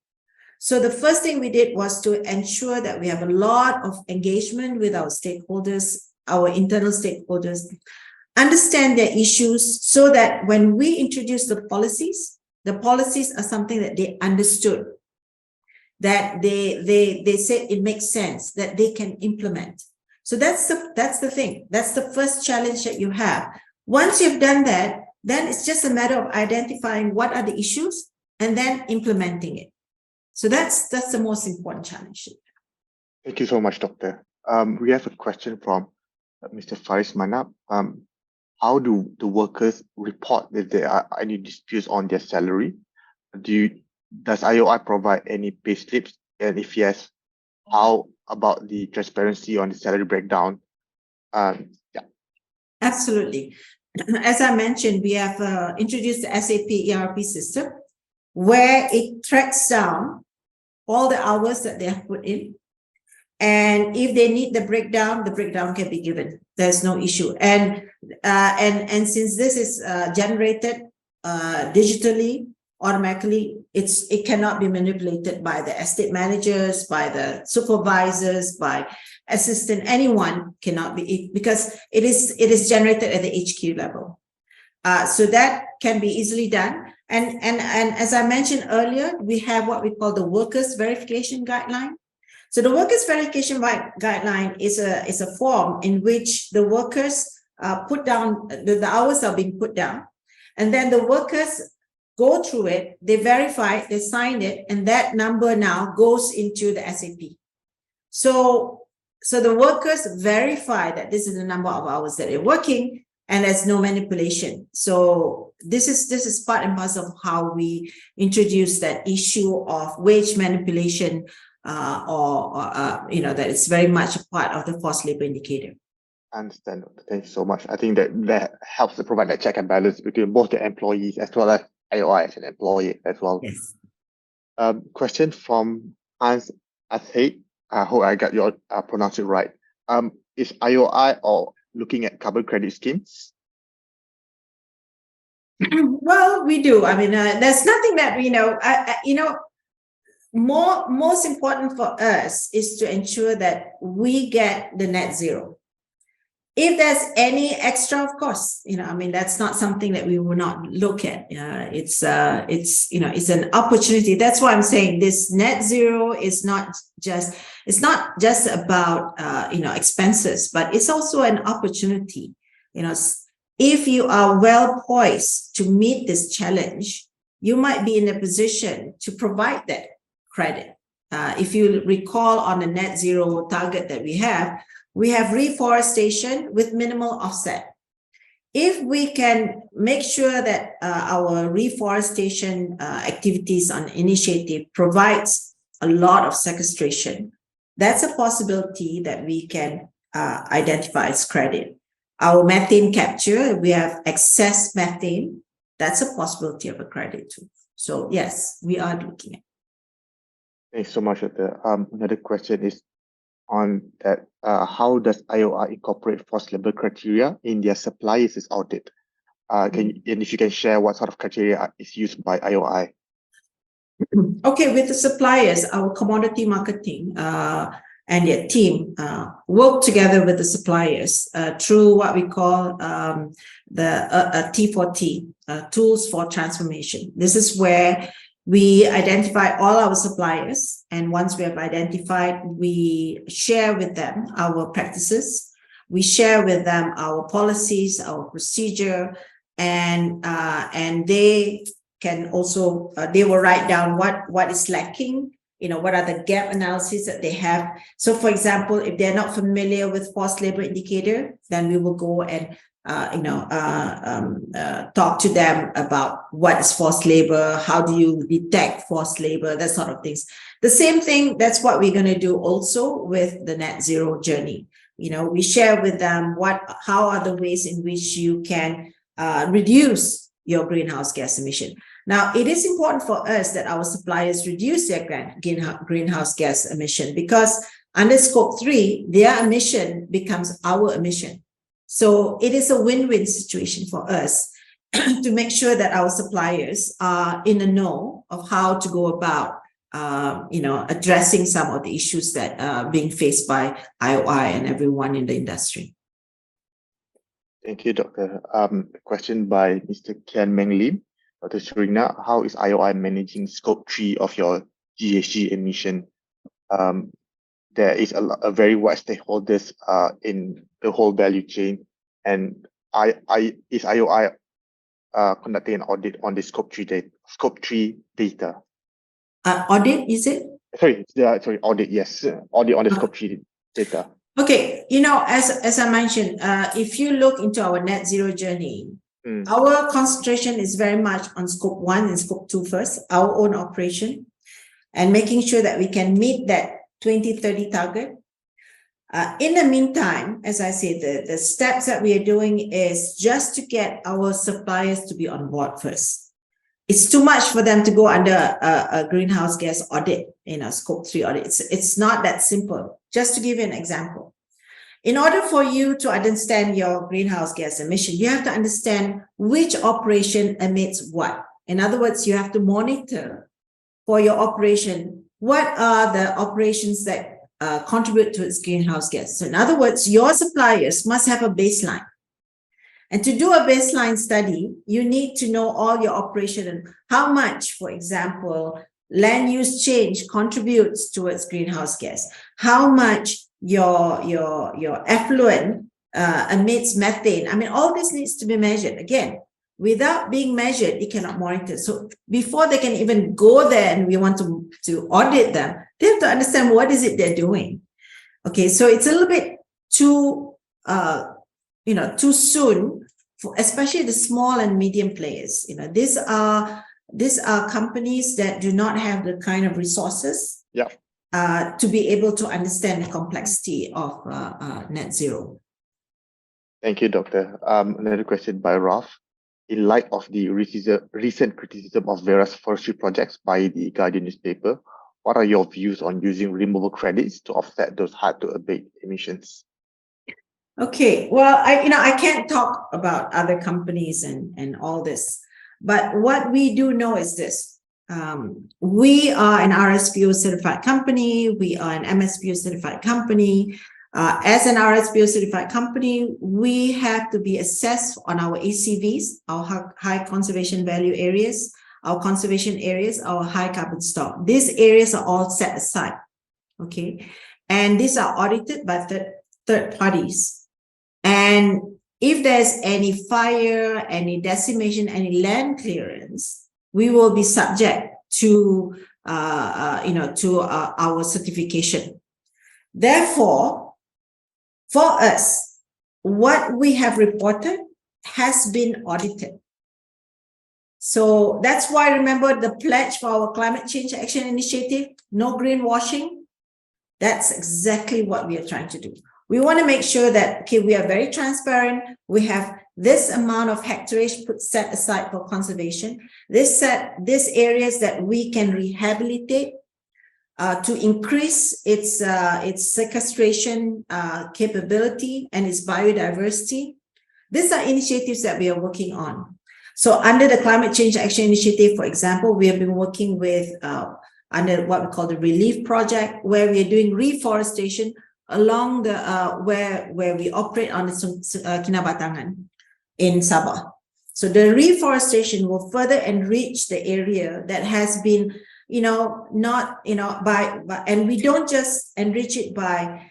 So the first thing we did was to ensure that we have a lot of engagement with our stakeholders, our internal stakeholders, understand their issues so that when we introduce the policies are something that they understood, that they said it makes sense, that they can implement. So that's the thing. That's the first challenge that you have. Once you've done that, then it's just a matter of identifying what are the issues and then implementing it. So that's the most important challenge. Thank you so much, Doctor. We have a question from Mr. Faris Manap. How do the workers report if there are any disputes on their salary? Does IOI provide any pay slips? And if yes, how about the transparency on the salary breakdown? Yeah. Absolutely. As I mentioned, we have introduced the SAP ERP system where it tracks down all the hours that they have put in. And if they need the breakdown can be given. There's no issue. And since this is generated digitally, automatically, it cannot be manipulated by the estate managers, by the supervisors, by assistant. Anyone cannot be, because it is generated at the HQ level. So that can be easily done. And as I mentioned earlier, we have what we call the workers verification guideline. So the workers verification guideline is a form in which the workers put down, the hours are being put down, and then the workers go through it, they verify it, they sign it, and that number now goes into the SAP. So the workers verify that this is the number of hours that they're working, and there's no manipulation. So this is part and parcel of how we introduce that issue of wage manipulation, that it's very much a part of the forced labor indicator. I understand. Thank you so much. I think that helps to provide that check and balance between both the employees as well as IOI as an employee as well. Yes. Question from Hans Atheid. I hope I got your pronounce it right. Is IOI or looking at carbon credit schemes? Well, we do. I mean, there's nothing that we know. Most important for us is to ensure that we get the net zero. If there's any extra, of course, that's not something that we will not look at. It's an opportunity. That's why I'm saying this net zero is not just about, expenses, but it's also an opportunity. If you are well poised to meet this challenge, you might be in a position to provide that credit. If you recall on the net zero target that we have reforestation with minimal offset. If we can make sure that our reforestation activities on initiative provides a lot of sequestration, that's a possibility that we can identify as credit. Our methane capture, we have excess methane, that's a possibility of a credit too. So yes, we are looking at. Thanks so much, Doctor. Another question is on that. How does IOI incorporate forced labor criteria in their suppliers' audit? And if you can share what sort of criteria is used by IOI? Okay, with the suppliers, our commodity marketing and their team work together with the suppliers through what we call the T4T, Tools for Transformation. This is where we identify all our suppliers, and once we have identified, we share with them our practices, we share with them our policies, our procedure, and they can also they will write down what is lacking, what are the gap analyses that they have. So for example, if they're not familiar with forced labor indicator, then we will go and talk to them about what is forced labor, how do you detect forced labor, that sort of things. The same thing, that's what we're going to do also with the net zero journey. We share with them how are the ways in which you can reduce your greenhouse gas emission. Now, it is important for us that our suppliers reduce their greenhouse gas emission, because under scope 3, their emission becomes our emission. So it is a win-win situation for us to make sure that our suppliers are in the know of how to go about addressing some of the issues that are being faced by IOI and everyone in the industry. Thank you, Dr. A question by Mr. Kian Meng Lim. Dr. Surina, how is IOI managing scope 3 of your GHG emission? There is a very wide stakeholders in the whole value chain, and is IOI conducting an audit on the scope 3 data? Audit, is it? Sorry, audit, yes. Audit on the scope 3 data. Okay, as I mentioned, if you look into our net zero journey, our concentration is very much on scope 1 and scope 2 first, our own operation, and making sure that we can meet that 2030 target. In the meantime, as I said, the steps that we are doing is just to get our suppliers to be on board first. It's too much for them to go under a greenhouse gas audit, scope 3 audit. It's not that simple. Just to give you an example, in order for you to understand your greenhouse gas emission, you have to understand which operation emits what. In other words, you have to monitor for your operation, what are the operations that contribute to its greenhouse gas. So in other words, your suppliers must have a baseline. And to do a baseline study, you need to know all your operation and how much, for example, land use change contributes towards greenhouse gas, how much your effluent emits methane. I mean, all this needs to be measured. Again, without being measured, it cannot monitor. So before they can even go there and we want to audit them, they have to understand what is it they're doing. Okay, so it's a little bit too too soon for especially the small and medium players. These are companies that do not have the kind of resources to be able to understand the complexity of net zero. Thank you, Doctor. Another question by Ralph. In light of the recent criticism of various forestry projects by the Guardian newspaper, what are your views on using removal credits to offset those hard-to-abate emissions? Okay, well, I can't talk about other companies and all this, but what we do know is this. We are an RSPO certified company. We are an MSPO certified company. As an RSPO certified company, we have to be assessed on our ACVs, our high conservation value areas, our conservation areas, our high carbon stock. These areas are all set aside, okay? And these are audited by third parties. And if there's any fire, any decimation, any land clearance, we will be subject to, our certification. Therefore, for us, what we have reported has been audited. So that's why, remember the pledge for our climate change action initiative, no greenwashing. That's exactly what we are trying to do. We want to make sure that, okay, we are very transparent. We have this amount of hectareage set aside for conservation. These areas that we can rehabilitate to increase its sequestration capability and its biodiversity. These are initiatives that we are working on. So under the Climate Change Action Initiative, for example, we have been working with under what we call the Relief Project, where we are doing reforestation along the where we operate on the Kinabatangan in Sabah. So the reforestation will further enrich the area that has been and we don't just enrich it by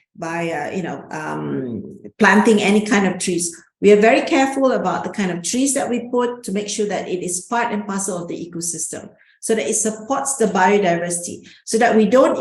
planting any kind of trees. We are very careful about the kind of trees that we put to make sure that it is part and parcel of the ecosystem, so that it supports the biodiversity, so that we don't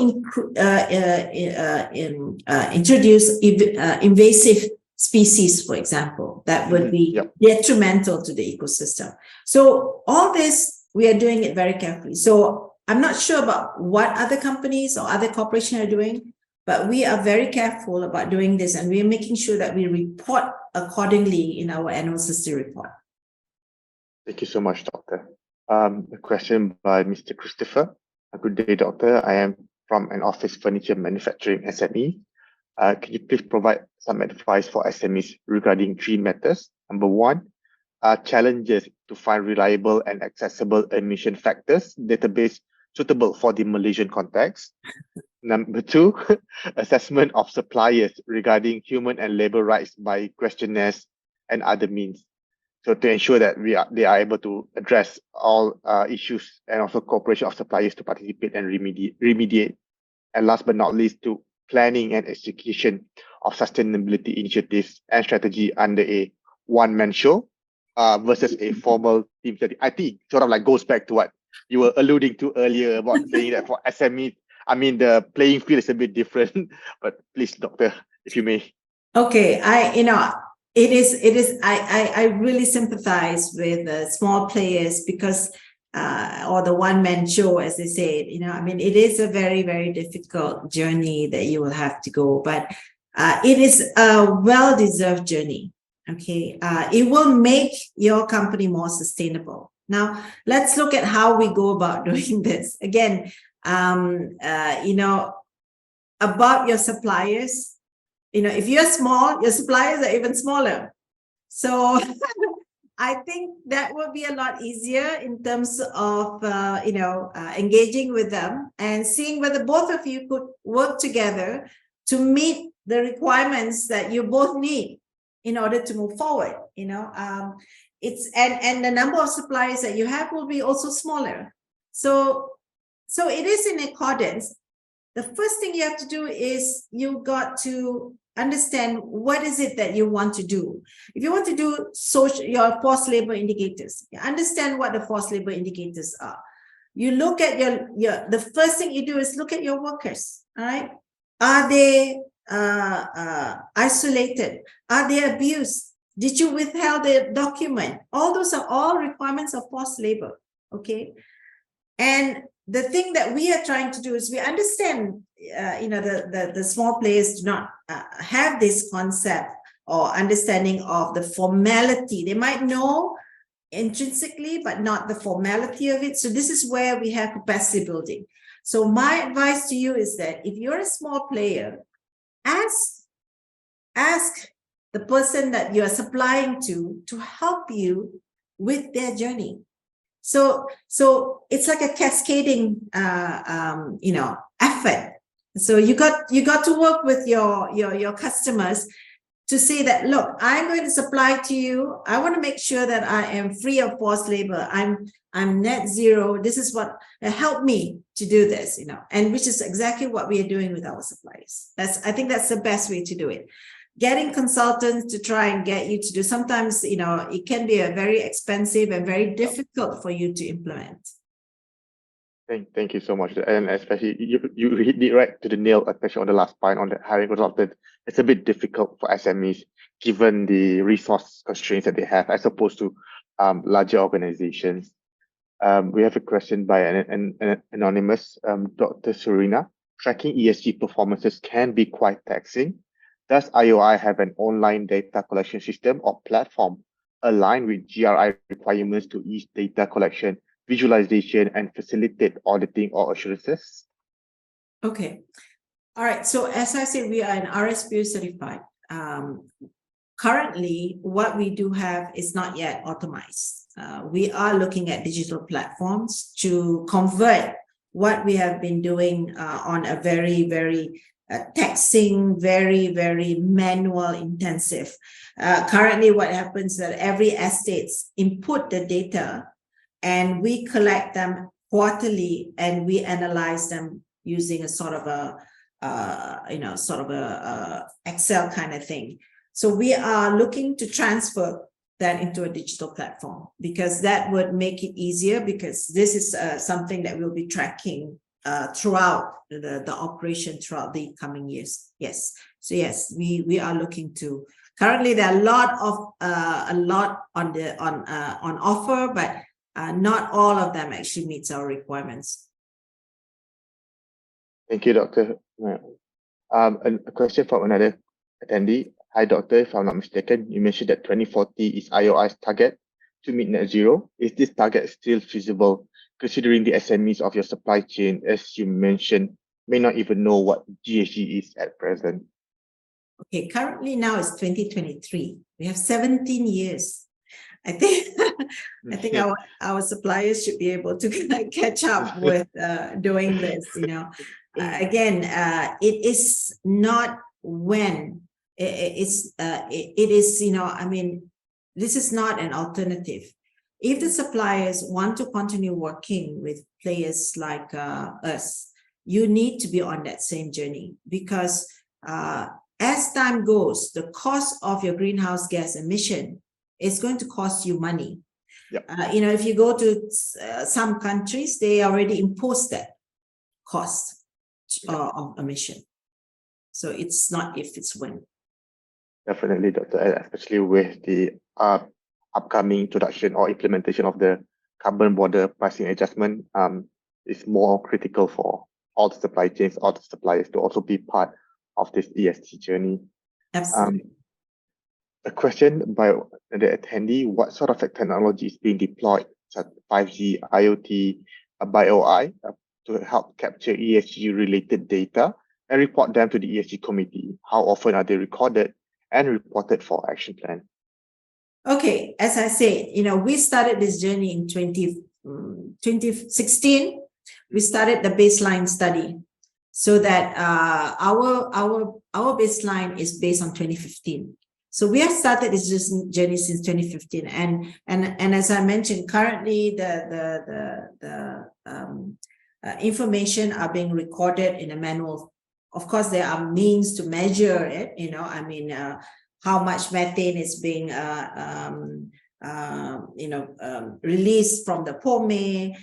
introduce invasive species, for example, that would be detrimental to the ecosystem. So all this, we are doing it very carefully. So I'm not sure about what other companies or other corporations are doing, but we are very careful about doing this, and we are making sure that we report accordingly in our annual sustainability report. Thank you so much, Doctor. A question by Mr. Christopher. Good day, Doctor. I am from an office furniture manufacturing SME. Can you please provide some advice for SMEs regarding three matters? Number one, challenges to find reliable and accessible emission factors database suitable for the Malaysian context. Number two, assessment of suppliers regarding human and labor rights by questionnaires and other means. So to ensure that they are able to address all issues and also cooperation of suppliers to participate and remediate. And last but not least, to planning and execution of sustainability initiatives and strategy under a one-man show versus a formal team study. I think sort of like goes back to what you were alluding to earlier about saying that for SMEs, I mean, the playing field is a bit different, but please, Doctor, if you may. Okay, I really sympathize with the small players because, or the one-man show, as they say, it is a very, very difficult journey that you will have to go, but it is a well-deserved journey. Okay, it will make your company more sustainable. Now, let's look at how we go about doing this. Again, about your suppliers. If you're small, your suppliers are even smaller. So I think that will be a lot easier in terms of, engaging with them and seeing whether both of you could work together to meet the requirements that you both need in order to move forward. And the number of suppliers that you have will be also smaller. So it is in accordance. The first thing you have to do is you got to understand what is it that you want to do. If you want to do your forced labor indicators, you understand what the forced labor indicators are. You look at the first thing you do is look at your workers. All right, are they isolated? Are they abused? Did you withhold the document? All those are all requirements of forced labor. Okay, and the thing that we are trying to do is we understand, the small players do not have this concept or understanding of the formality. They might know intrinsically, but not the formality of it. So this is where we have capacity building. So my advice to you is that if you're a small player, ask the person that you're supplying to help you with their journey. So it's like a cascading, effort. So you got to work with your customers to say that, look, I'm going to supply to you. I want to make sure that I am free of forced labor. I'm net zero. This is what help me to do this, and which is exactly what we are doing with our suppliers. I think that's the best way to do it. Getting consultants to try and get you to do, sometimes, it can be a very expensive and very difficult for you to implement. Thank you so much. And especially you hit it right to the nail, especially on the last point on the hiring consultant. It's a bit difficult for SMEs given the resource constraints that they have as opposed to larger organizations. We have a question by an anonymous Dr. Surina. Tracking ESG performances can be quite taxing. Does IOI have an online data collection system or platform aligned with GRI requirements to ease data collection, visualization, and facilitate auditing or assurances? Okay. All right. So as I said, we are an RSPO certified. Currently, what we do have is not yet automized. We are looking at digital platforms to convert what we have been doing on a very, very taxing, very, very manual intensive. Currently, what happens is that every estates input the data and we collect them quarterly and we analyze them using a sort of a Excel kind of thing. So we are looking to transfer that into a digital platform because that would make it easier, because this is something that we'll be tracking throughout the operation throughout the coming years. Yes. So yes, we are looking to. Currently, there are a lot on offer, but not all of them actually meets our requirements. Thank you, Doctor. A question from another attendee. Hi, Doctor. If I'm not mistaken, you mentioned that 2040 is IOI's target. to meet net zero? Is this target still feasible, considering the SMEs of your supply chain, as you mentioned, may not even know what GHG is at present? Okay, currently now it's 2023. We have 17 years. I think I think our suppliers should be able to catch up with doing this. Again, it is not when it is. I mean, this is not an alternative. If the suppliers want to continue working with players like us, you need to be on that same journey, because as time goes, the cost of your greenhouse gas emission is going to cost you money. Yep. If you go to some countries, they already impose that cost of emission. So it's not if, it's when. Definitely, Dr. Especially with the upcoming introduction or implementation of the carbon border pricing adjustment, is more critical for all the supply chains, all the suppliers to also be part of this ESG journey. Absolutely. A question by the attendee: what sort of technology is being deployed, such as 5G, IoT, by IOI, to help capture ESG related data and report them to the ESG committee? How often are they recorded and reported for action plan? Okay, as I said, we started this journey in 2016. We started the baseline study, so that our baseline is based on 2015. So we have started this journey since 2015, and as I mentioned, currently the information are being recorded in a manual. Of course, there are means to measure it. How much methane is being released from the POME.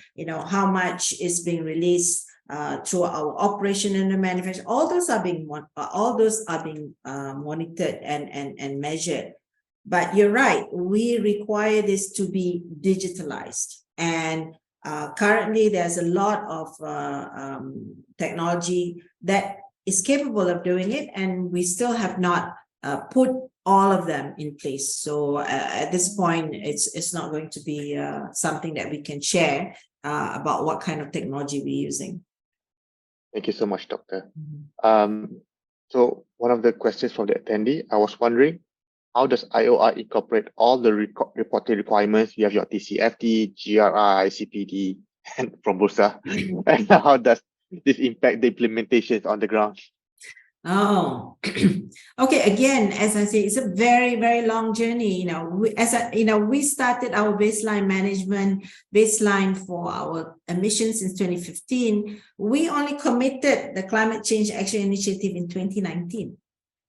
How much is being released through our operation in the manufacturing. All those are being monitored and measured. But you're right, we require this to be digitalized, and currently there's a lot of technology that is capable of doing it, and we still have not put all of them in place. So at this point, it's not going to be something that we can share about what kind of technology we're using. Thank you so much, Doctor. So one of the questions from the attendee, I was wondering, how does IOI incorporate all the reporting requirements? You have your TCFD, GRI, CPD, and from Bursa. And how does this impact the implementations on the ground? Oh, okay. Again, as I say, it's a very, very long journey. We started our baseline for our emissions in 2015. We only committed the Climate Change Action Initiative in 2019.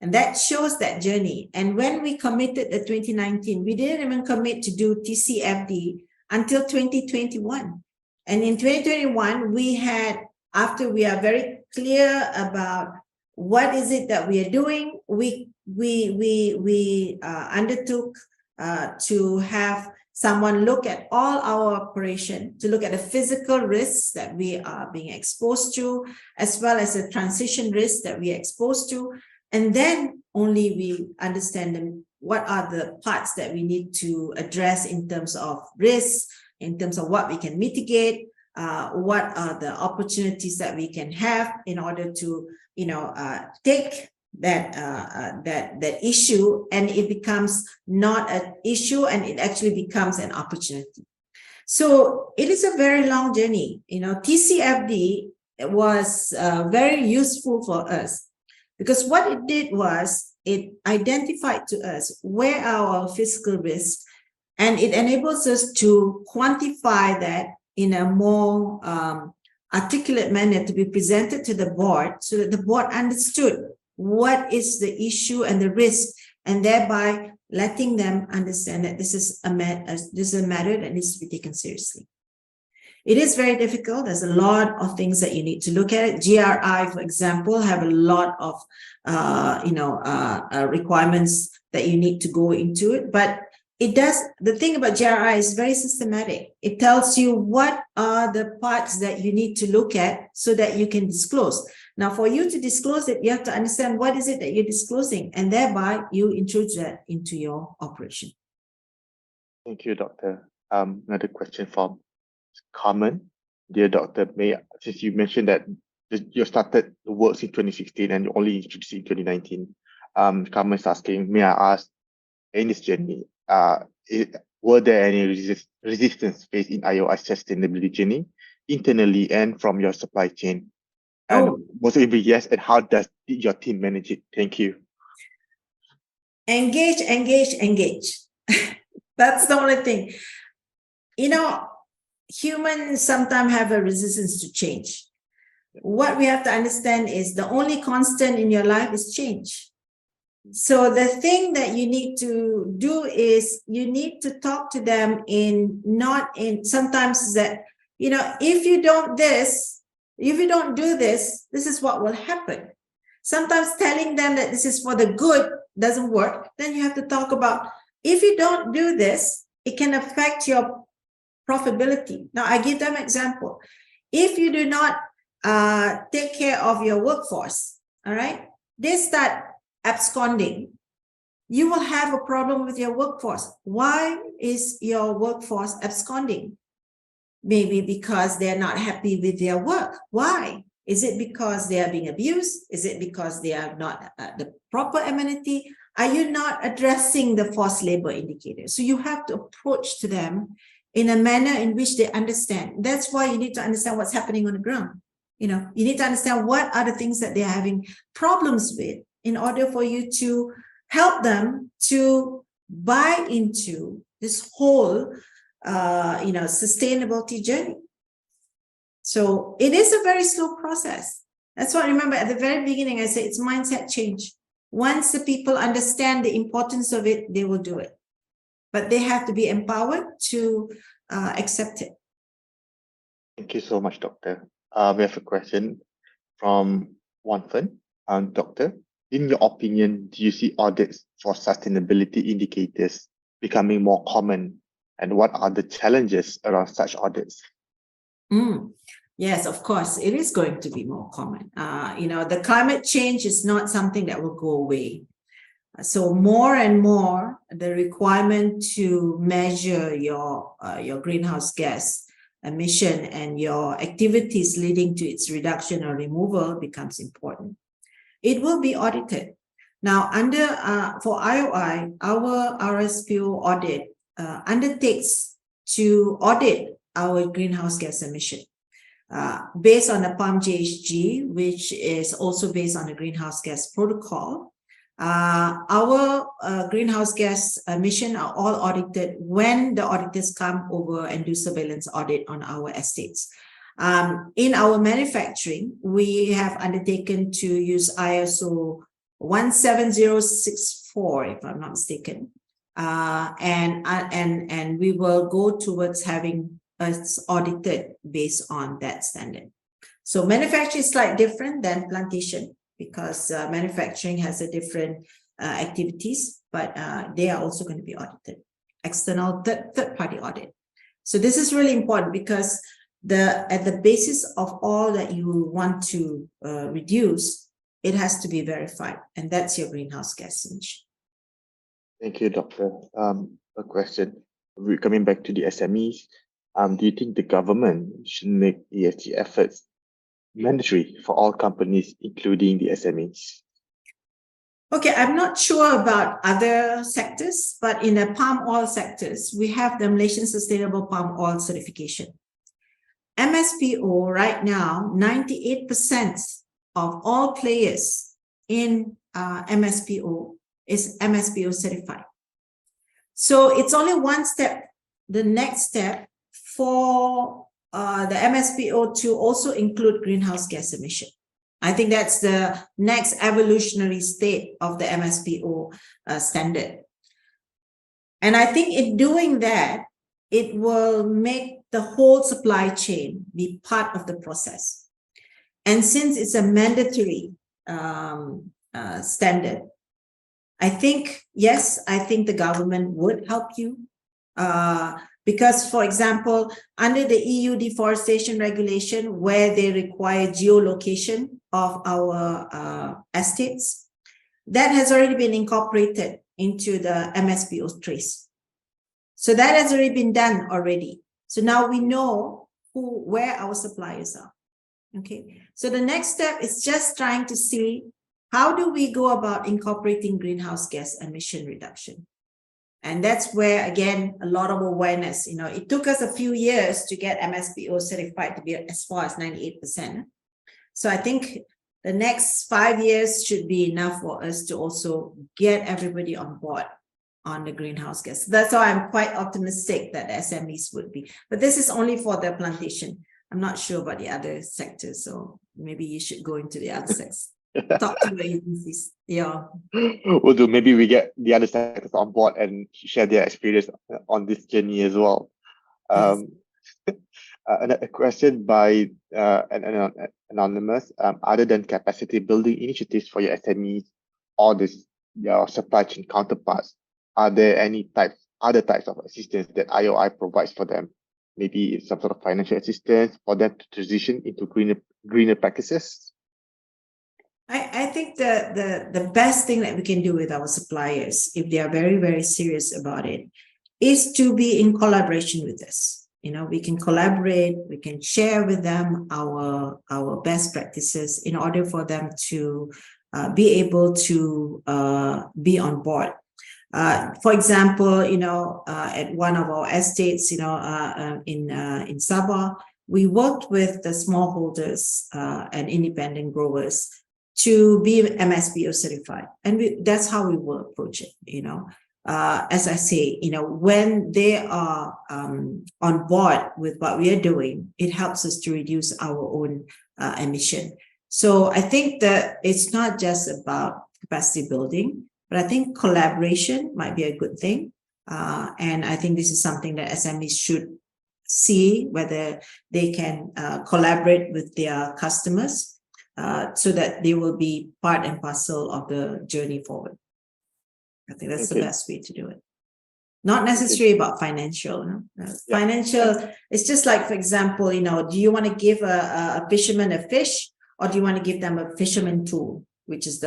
And that shows that journey. And when we committed the 2019, we didn't even commit to do TCFD until 2021. And in 2021, after we are very clear about what is it that we are doing, we undertook to have someone look at all our operation, to look at the physical risks that we are being exposed to, as well as the transition risks that we are exposed to. And then only we understand what are the parts that we need to address in terms of risks, in terms of what we can mitigate, what are the opportunities that we can have in order to take that issue, and it becomes not an issue, and it actually becomes an opportunity. So it is a very long journey. TCFD was very useful for us, because what it did was it identified to us where are our physical risks, and it enables us to quantify that in a more articulate manner to be presented to the board, so that the board understood what is the issue and the risk, and thereby letting them understand that this is a matter that needs to be taken seriously. It is very difficult. There's a lot of things that you need to look at. GRI, for example, have a lot of requirements that you need to go into it, but the thing about GRI is very systematic. It tells you what are the parts that you need to look at so that you can disclose. Now, for you to disclose it, you have to understand what is it that you're disclosing, and thereby you introduce that into your operation. Thank you, Doctor. Another question from Carmen. Dear Doctor, since you mentioned that you started the works in 2016 and you only introduced in 2019, Carmen is asking, may I ask, in this journey, were there any resistance faced in IOI sustainability journey internally and from your supply chain? And Oh, was it yes, and how did your team manage it? Thank you. engage, engage, engage. That's the only thing. You know, humans sometimes have a resistance to change. What we have to understand is the only constant in your life is change. So the thing that you need to do is you need to talk to them not in sometimes that, if you don't do this, this is what will happen. Sometimes telling them that this is for the good doesn't work. Then you have to talk about, if you don't do this, it can affect your profitability. Now, I give them an example. If you do not take care of your workforce, all right, they start absconding. You will have a problem with your workforce. Why is your workforce absconding? Maybe because they're not happy with their work. Why? Is it because they are being abused? Is it because they are not the proper amenity? Are you not addressing the forced labor indicator? So you have to approach to them in a manner in which they understand. That's why you need to understand what's happening on the ground. You need to understand what are the things that they're having problems with in order for you to help them to buy into this whole sustainability journey. So it is a very slow process. That's what I remember at the very beginning, I said it's mindset change. Once the people understand the importance of it, they will do it. But they have to be empowered to accept it. Thank you so much, Doctor. We have a question from Wanfen. Doctor, in your opinion, do you see audits for sustainability indicators becoming more common? And what are the challenges around such audits? Yes, of course, it is going to be more common. The climate change is not something that will go away. So more and more, the requirement to measure your greenhouse gas emission and your activities leading to its reduction or removal becomes important. It will be audited. Now, for IOI, our RSPO audit undertakes to audit our greenhouse gas emission based on the PALM GHG, which is also based on the greenhouse gas protocol. Our greenhouse gas emission are all audited when the auditors come over and do surveillance audit on our estates. In our manufacturing, we have undertaken to use ISO 17064, if I'm not mistaken, and we will go towards having us audited based on that standard. So manufacturing is slightly different than plantation, because manufacturing has a different activities, but they are also going to be audited, external third-party audit. So this is really important because at the basis of all that you want to reduce, it has to be verified, and that's your greenhouse gas emission. Thank you, Doctor. A question, coming back to the SMEs, do you think the government should make ESG efforts mandatory for all companies, including the SMEs? Okay, I'm not sure about other sectors, but in the palm oil sectors, we have the Malaysian Sustainable Palm Oil Certification. MSPO right now, 98% of all players in MSPO is MSPO certified. So it's only one step, the next step for the MSPO to also include greenhouse gas emission. I think that's the next evolutionary state of the MSPO standard. And I think in doing that, it will make the whole supply chain be part of the process. And since it's a mandatory standard, I think, yes, I think the government would help you. Because, for example, under the EU deforestation regulation, where they require geolocation of our estates, that has already been incorporated into the MSPO trace. So that has already been done already. So now we know where our suppliers are. Okay. So the next step is just trying to see how do we go about incorporating greenhouse gas emission reduction. And that's where, again, a lot of awareness, it took us a few years to get MSPO certified to be as far as 98%. So I think the next 5 years should be enough for us to also get everybody on board on the greenhouse gas. That's why I'm quite optimistic that the SMEs would be. But this is only for the plantation. I'm not sure about the other sectors. So maybe you should go into the other sectors. Talk to the agencies. Yeah. We'll do. Maybe we get the other sectors on board and share their experience on this journey as well. Yes. A question by an anonymous. Other than capacity building initiatives for your SMEs or your supply chain counterparts, are there any other types of assistance that IOI provides for them? Maybe some sort of financial assistance for them to transition into greener practices? I think the best thing that we can do with our suppliers, if they are very, very serious about it, is to be in collaboration with us. We can collaborate, we can share with them our best practices in order for them to be able to be on board. For example, at one of our estates, in Sabah, we worked with the smallholders and independent growers to be MSPO certified. And that's how we will approach it, As I say, when they are on board with what we are doing, it helps us to reduce our own emission. So I think that it's not just about capacity building, but I think collaboration might be a good thing. And I think this is something that SMEs should see, whether they can collaborate with their customers so that they will be part and parcel of the journey forward. I think that's the best way to do it. Not necessarily about financial. Financial, it's just like, for example, do you want to give a fisherman a fish, or do you want to give them a fisherman tool, which is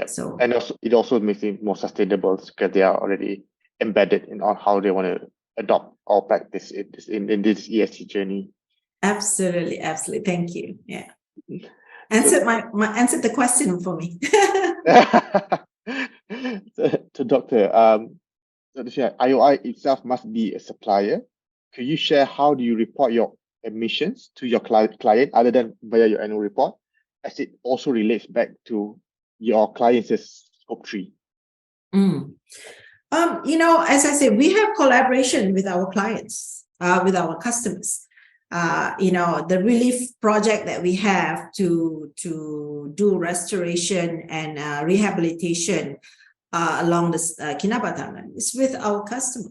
So, and also it also makes it more sustainable because they are already embedded on how they want to adopt or practice it in this ESG journey. Absolutely. Thank you. Yeah. Answered answered the question for me. So Doctor, IOI itself must be a supplier. Could you share how do you report your emissions to your client other than via your annual report, as it also relates back to your clients' scope 3? As I said, we have collaboration with our clients, with our customers. The relief project that we have to do restoration and rehabilitation along the Kinabatangan is with our customer.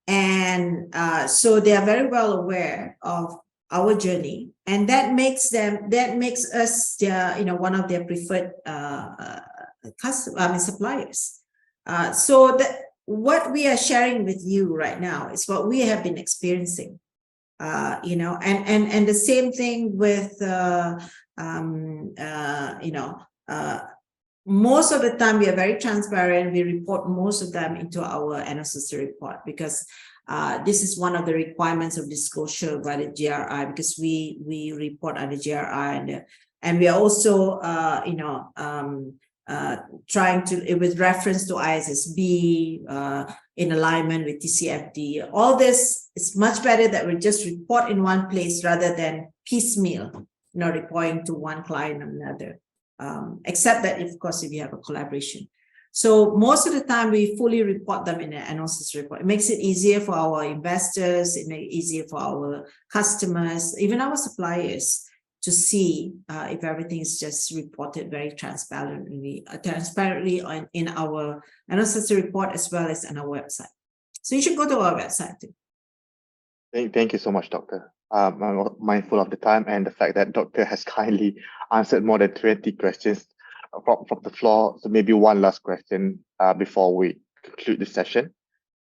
And so they are very well aware of our journey, and that makes us their, one of their preferred suppliers. So what we are sharing with you right now is what we have been experiencing. And the same thing with most of the time we are very transparent. We report most of them into our NSS report, because this is one of the requirements of disclosure by the GRI, because we report under GRI, and we are also trying to, with reference to ISSB, in alignment with TCFD. All this is much better that we just report in one place rather than piecemeal, reporting to one client or another. Except that, of course, if you have a collaboration. So most of the time we fully report them in an analysis report. It makes it easier for our investors, it makes it easier for our customers, even our suppliers, to see if everything is just reported very transparently in our analysis report as well as on our website. So you should go to our website too. Thank you so much, Doctor. I'm mindful of the time and the fact that Doctor has kindly answered more than 20 questions from the floor. So maybe one last question before we conclude the session.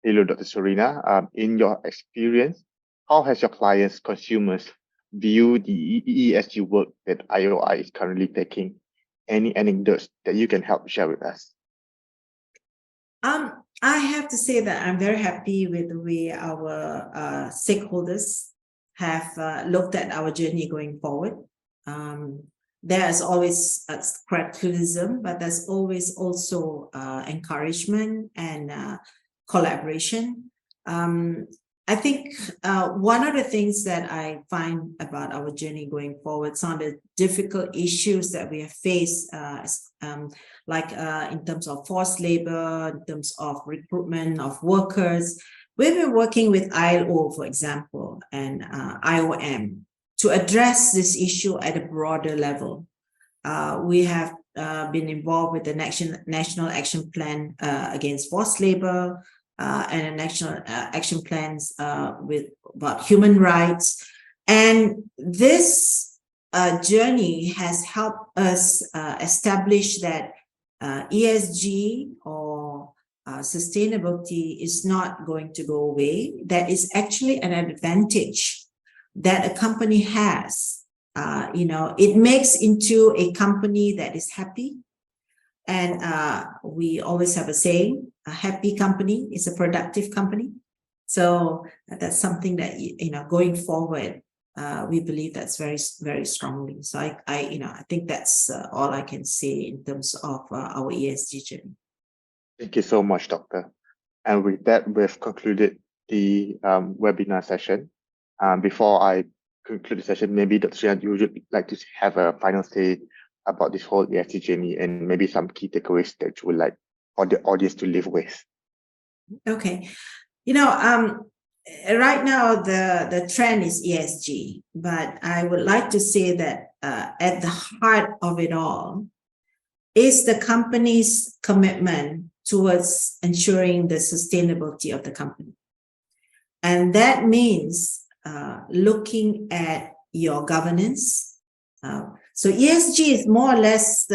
Hello, Dr. Surina. In your experience, how has your clients, consumers, view the ESG work that IOI is currently taking? Any anecdotes that you can help share with us? I have to say that I'm very happy with the way our stakeholders have looked at our journey going forward. There is always criticism, but there's always also encouragement and collaboration. I think one of the things that I find about our journey going forward, some of the difficult issues that we have faced, like in terms of forced labor, in terms of recruitment of workers. We've been working with ILO, for example, and IOM to address this issue at a broader level. We have been involved with the National Action Plan against forced labor, and a national action plans about human rights. And this journey has helped us establish that ESG or sustainability is not going to go away. That is actually an advantage that a company has. It makes into a company that is happy. And we always have a saying, a happy company is a productive company. So that's something that, going forward, we believe that's very, very strongly. So I think that's all I can say in terms of our ESG journey. Thank you so much, Doctor. And with that, we've concluded the webinar session. Before I conclude the session, maybe Dr. Surina, you would like to have a final say about this whole ESG journey and maybe some key takeaways that you would like for the audience to live with. Okay. Right now the trend is ESG, but I would like to say that at the heart of it all is the company's commitment towards ensuring the sustainability of the company. And that means looking at your governance. So ESG is more or less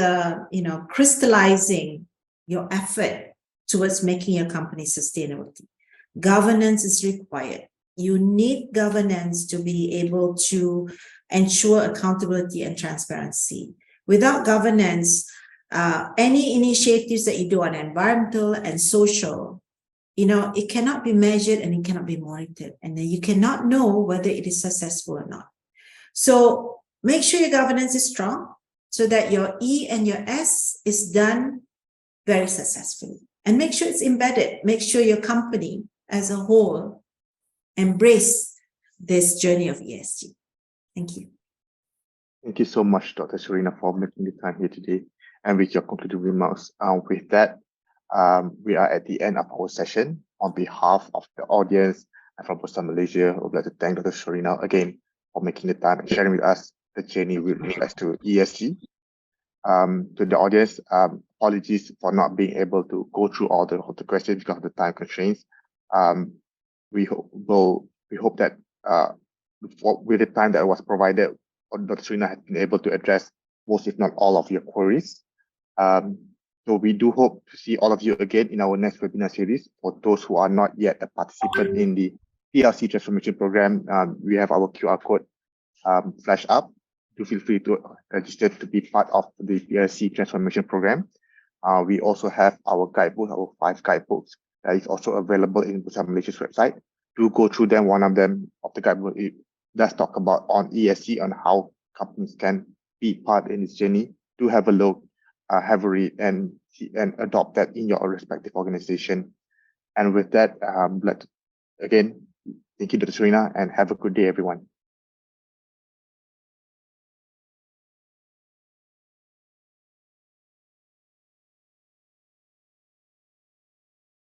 crystallizing your effort towards making your company sustainable. Governance is required. You need governance to be able to ensure accountability and transparency. Without governance, any initiatives that you do on environmental and social, it cannot be measured and it cannot be monitored. And then you cannot know whether it is successful or not. So make sure your governance is strong so that your E and your S is done very successfully. And make sure it's embedded. Make sure your company as a whole embrace this journey of ESG. Thank you. Thank you so much, Dr. Surina, for making the time here today and with your concluding remarks. With that, we are at the end of our session. On behalf of the audience and from Bursa Malaysia, I would like to thank Dr. Surina again for making the time and sharing with us the journey with regards to ESG. To the audience, apologies for not being able to go through all the questions because of the time constraints. We hope that with the time that was provided, Dr. Surina has been able to address most, if not all, of your queries. So we do hope to see all of you again in our next webinar series. For those who are not yet a participant in the PLC Transformation Programme, we have our QR code flash up. Do feel free to register to be part of the PLC Transformation Programme. We also have our guidebook, our 5 guidebooks that is also available in Bursa Malaysia's website. Do go through them. One of them of the guidebook, it does talk about on ESG, on how companies can be part in this journey. Do have a look, have a read, and adopt that in your respective organization. And with that, again, thank you, Dr. Surina, and have a good day, everyone.